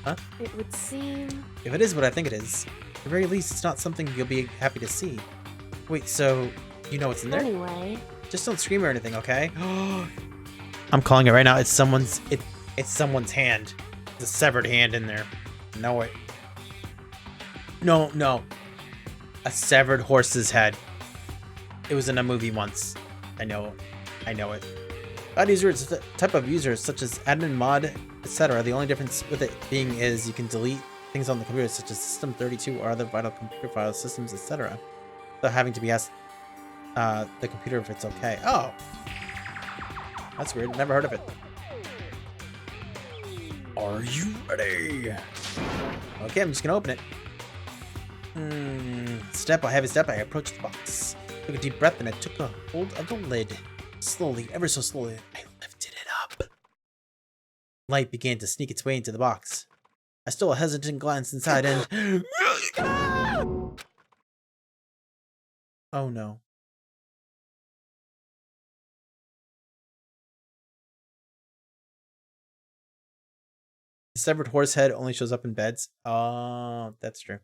Huh? It would seem... If it is what I think it is, at the very least, it's not something you'll be happy to see. Wait, so you know what's in there? Anyway... Just don't scream or anything, okay? I'm calling it right now. It's someone's hand. There's a severed hand in there. Know it. No. A severed horse's head. It was in a movie once. I know it. Bad user is a type of user such as admin, mod, etc. The only difference with it being is you can delete things on the computer such as System 32 or other vital computer file systems, etc. Without having to be asked the computer if it's okay. Oh. That's weird. Never heard of it. Are you ready? Okay, I'm just gonna open it. Step by heavy step, I approached the box. Took a deep breath and I took a hold of the lid. Slowly, ever so slowly, I lifted it up. Light began to sneak its way into the box. I stole a hesitant glance inside and... Oh no. The severed horse head only shows up in beds. Oh, that's true.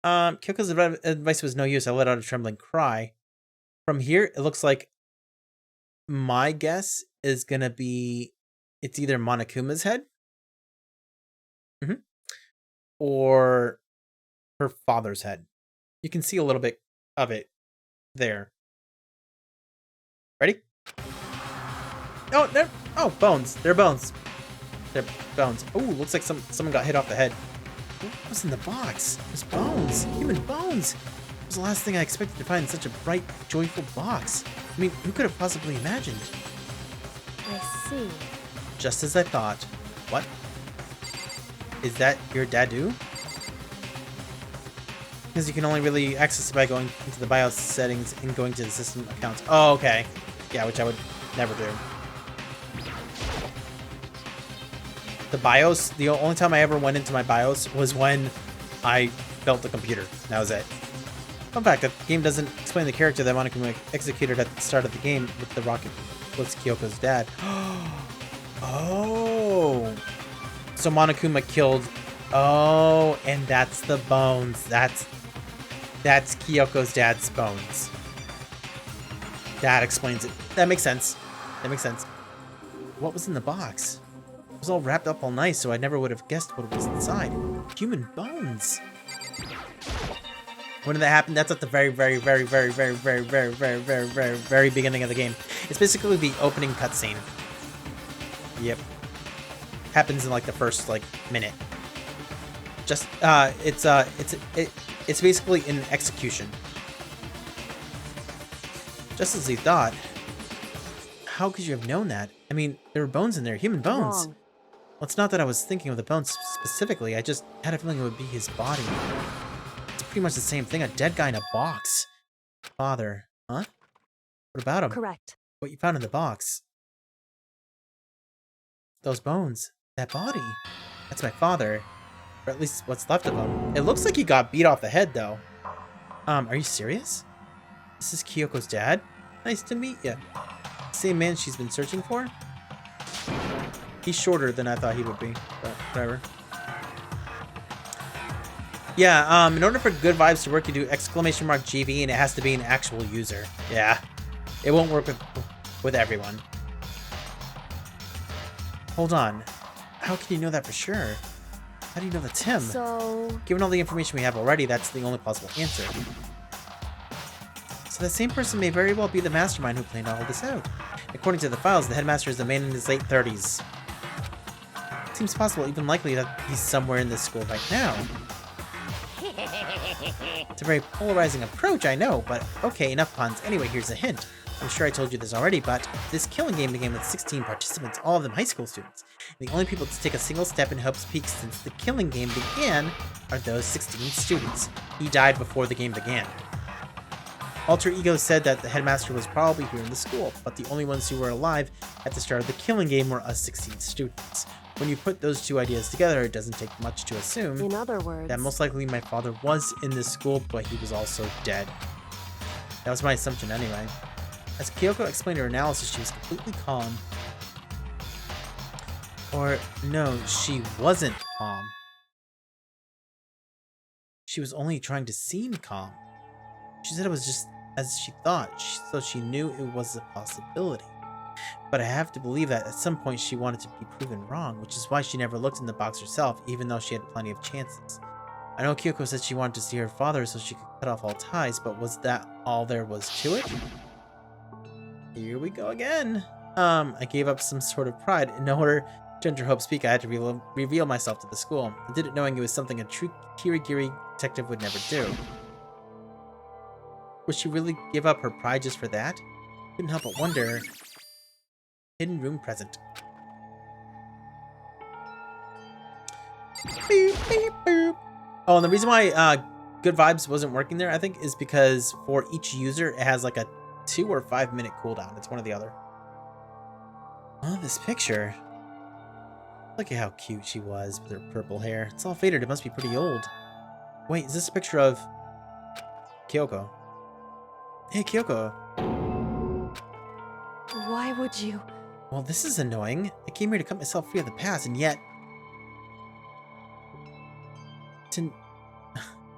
Kyoko's advice was no use. I let out a trembling cry. From here, it looks like my guess is gonna be it's either Monokuma's head, or her father's head. You can see a little bit of it there. Ready? Oh, they're bones. They're bones. They're bones. Oh, looks like someone got hit off the head. What was in the box? It was bones. Human bones. It was the last thing I expected to find in such a bright, joyful box. I mean, who could have possibly imagined? I see. Just as I thought. What? Is that your dadu? Because you can only really access it by going into the BIOS settings and going to the system accounts. Oh, okay. Yeah, which I would never do. The BIOS, the only time I ever went into my BIOS was when I built the computer. That was it. Fun fact, the game doesn't explain the character that Monokuma executed at the start of the game with the rocket was Kyoko's dad. Oh. So Monokuma killed... Oh, and that's the bones. That's Kyoko's dad's bones. That explains it. That makes sense. That makes sense. What was in the box? It was all wrapped up all nice, so I never would have guessed what was inside. Human bones. When did that happen? That's at the very beginning of the game. It's basically the opening cutscene. Yep. Happens in like the first minute. Just it's basically an execution. Just as he thought. How could you have known that? I mean, there were bones in there, human bones. Wrong. Well, it's not that I was thinking of the bones specifically. I just had a feeling it would be his body. It's pretty much the same thing. A dead guy in a box. Father, huh? What about him? Correct. What you found in the box? Those bones. That body. That's my father. Or at least what's left of him. It looks like he got beat off the head, though. Are you serious? This is Kyoko's dad? Nice to meet you. Same man she's been searching for? He's shorter than I thought he would be, but whatever. Yeah, in order for good vibes to work, you do !GV and it has to be an actual user. Yeah. It won't work with everyone. Hold on. How can you know that for sure? How do you know that's him? So... Given all the information we have already, that's the only possible answer. So the same person may very well be the mastermind who planned all this out. According to the files, the headmaster is a man in his late 30s. Seems possible, even likely, that he's somewhere in this school right now. It's a very polarizing approach, I know, but okay, enough puns. Anyway, here's a hint. I'm sure I told you this already, but this killing game began with 16 participants, all of them high school students. And the only people to take a single step in Hope's Peak since the killing game began are those 16 students. He died before the game began. Alter Ego said that the headmaster was probably here in the school, but the only ones who were alive at the start of the killing game were us 16 students. When you put those two ideas together, it doesn't take much to assume In other words, that most likely my father was in this school, but he was also dead. That was my assumption anyway. As Kyoko explained her analysis, she was completely calm. Or, no, she wasn't calm. She was only trying to seem calm. She said it was just as she thought, so she knew it was a possibility. But I have to believe that at some point she wanted to be proven wrong, which is why she never looked in the box herself, even though she had plenty of chances. I know Kyoko said she wanted to see her father so she could cut off all ties, but was that all there was to it? Here we go again. I gave up some sort of pride. In order to enter Hope's Peak, I had to reveal myself to the school. I did it knowing it was something a true Kirigiri detective would never do. Would she really give up her pride just for that? Couldn't help but wonder. Hidden room present. Beep, beep, boop. Oh, and the reason why Good Vibes wasn't working there, I think, is because for each user, it has like a 2 or 5 minute cooldown. It's one or the other. Oh, this picture. Look at how cute she was with her purple hair. It's all faded. It must be pretty old. Wait, is this a picture of Kyoko? Hey, Kyoko. why would you? Well, this is annoying. I came here to cut myself free of the past, and yet...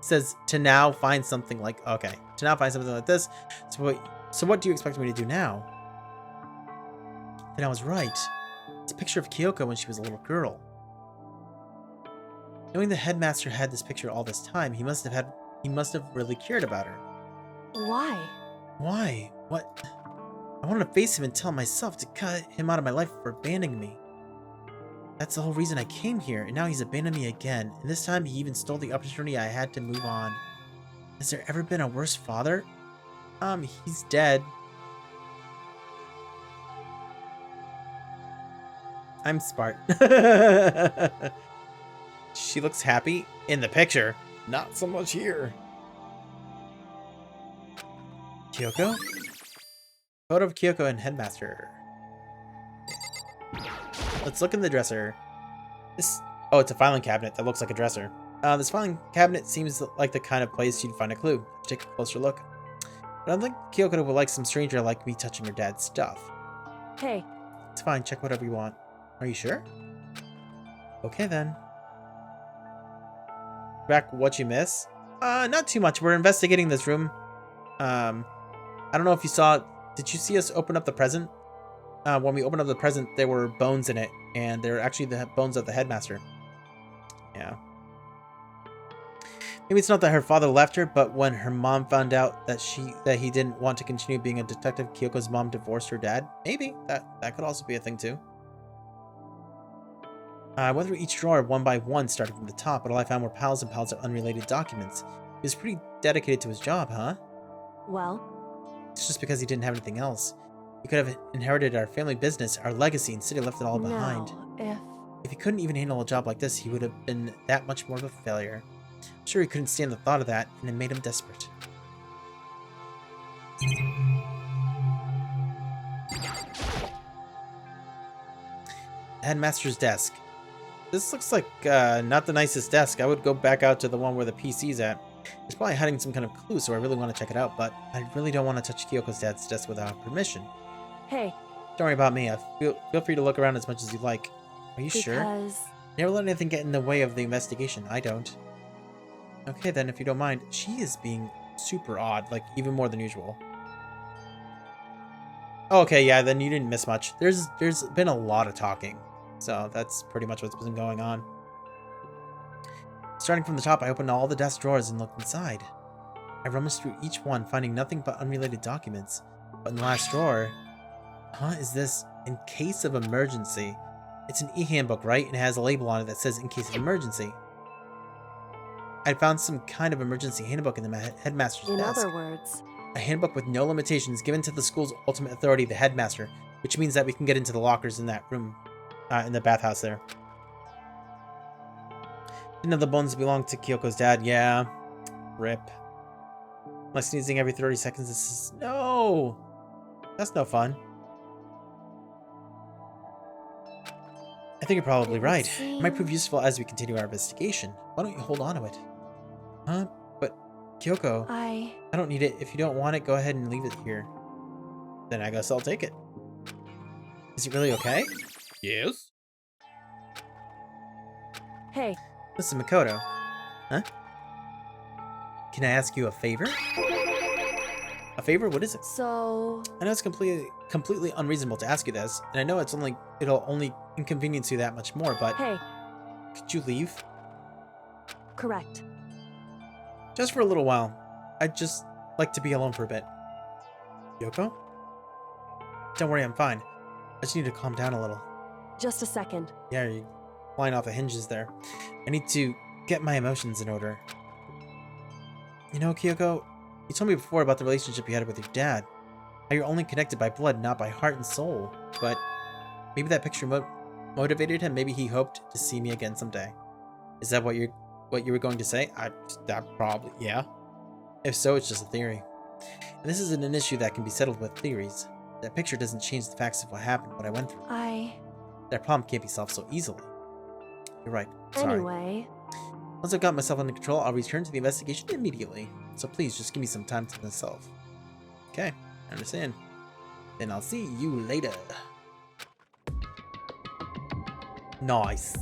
says to now find something like... Okay, to now find something like this. So what do you expect me to do now? Then I was right. It's a picture of Kyoko when she was a little girl. Knowing the headmaster had this picture all this time, he must have really cared about her. Why? Why? What? I wanted to face him and tell myself to cut him out of my life for abandoning me. That's the whole reason I came here, and now he's abandoned me again, and this time he even stole the opportunity I had to move on. Has there ever been a worse father? He's dead. I'm smart. She looks happy in the picture. Not so much here. Kyoko? Photo of Kyoko and Headmaster. Let's look in the dresser. Oh, it's a filing cabinet that looks like a dresser. This filing cabinet seems like the kind of place you'd find a clue. Take a closer look. But I don't think Kyoko would like some stranger like me touching her dad's stuff. Hey. It's fine, check whatever you want. Are you sure? Okay then. Back what you miss? Not too much. We're investigating this room. I don't know if you saw... Did you see us open up the present? When we opened up the present, there were bones in it, and they're actually the bones of the headmaster. Yeah. Maybe it's not that her father left her, but when her mom found out that he didn't want to continue being a detective, Kyoko's mom divorced her dad. Maybe that could also be a thing too. I went through each drawer one by one, starting from the top, but all I found were piles and piles of unrelated documents. He was pretty dedicated to his job, huh? Well? It's just because he didn't have anything else. He could have inherited our family business, our legacy, instead he left it all behind. If he couldn't even handle a job like this, he would have been that much more of a failure. I'm sure he couldn't stand the thought of that, and it made him desperate. Headmaster's desk. This looks like not the nicest desk. I would go back out to the one where the PC's at. It's probably hiding some kind of clue, so I really want to check it out, but I really don't want to touch Kyoko's dad's desk without permission. Hey. Don't worry about me. Feel free to look around as much as you like. Are you sure? Never let anything get in the way of the investigation. I don't. Okay then, if you don't mind. She is being super odd, like even more than usual. Okay, yeah, then you didn't miss much. There's been a lot of talking, so that's pretty much what's been going on. Starting from the top, I opened all the desk drawers and looked inside. I rummaged through each one, finding nothing but unrelated documents. But in the last drawer... Huh? Is this in case of emergency? It's an e-handbook, right? And it has a label on it that says in case of emergency. I found some kind of emergency handbook in the headmaster's In desk. other words, A handbook with no limitations given to the school's ultimate authority, the headmaster, which means that we can get into the lockers in that room, in the bathhouse there. Didn't know the bones belonged to Kyoko's dad. Yeah. Rip. Am I sneezing every 30 seconds? This is... No! That's no fun. I think you're probably right. It might prove useful as we continue our investigation. Why don't you hold on to it? Huh? But, Kyoko, I don't need it. If you don't want it, go ahead and leave it here. Then I guess I'll take it. Is it really okay? Yes. Hey. Listen, Makoto. Huh? Can I ask you a favor? A favor? What is it? So... I know it's completely unreasonable to ask you this, and I know it'll only inconvenience you that much more, but... Hey. Could you leave? Correct. Just for a little while. I'd just like to be alone for a bit. Yoko? Don't worry, I'm fine. I just need to calm down a little. Just a second. Yeah, you're flying off the hinges there. I need to get my emotions in order. You know, Kyoko, you told me before about the relationship you had with your dad. How you're only connected by blood, not by heart and soul. But maybe that picture motivated him. Maybe he hoped to see me again someday. Is that what you were going to say? That probably, yeah. If so, it's just a theory. And this isn't an issue that can be settled with theories. That picture doesn't change the facts of what happened, what I went through. That problem can't be solved so easily. You're right. Sorry. Anyway. Once I've got myself under control, I'll return to the investigation immediately. So please, just give me some time to myself. Okay, I understand. Then I'll see you later. Nice.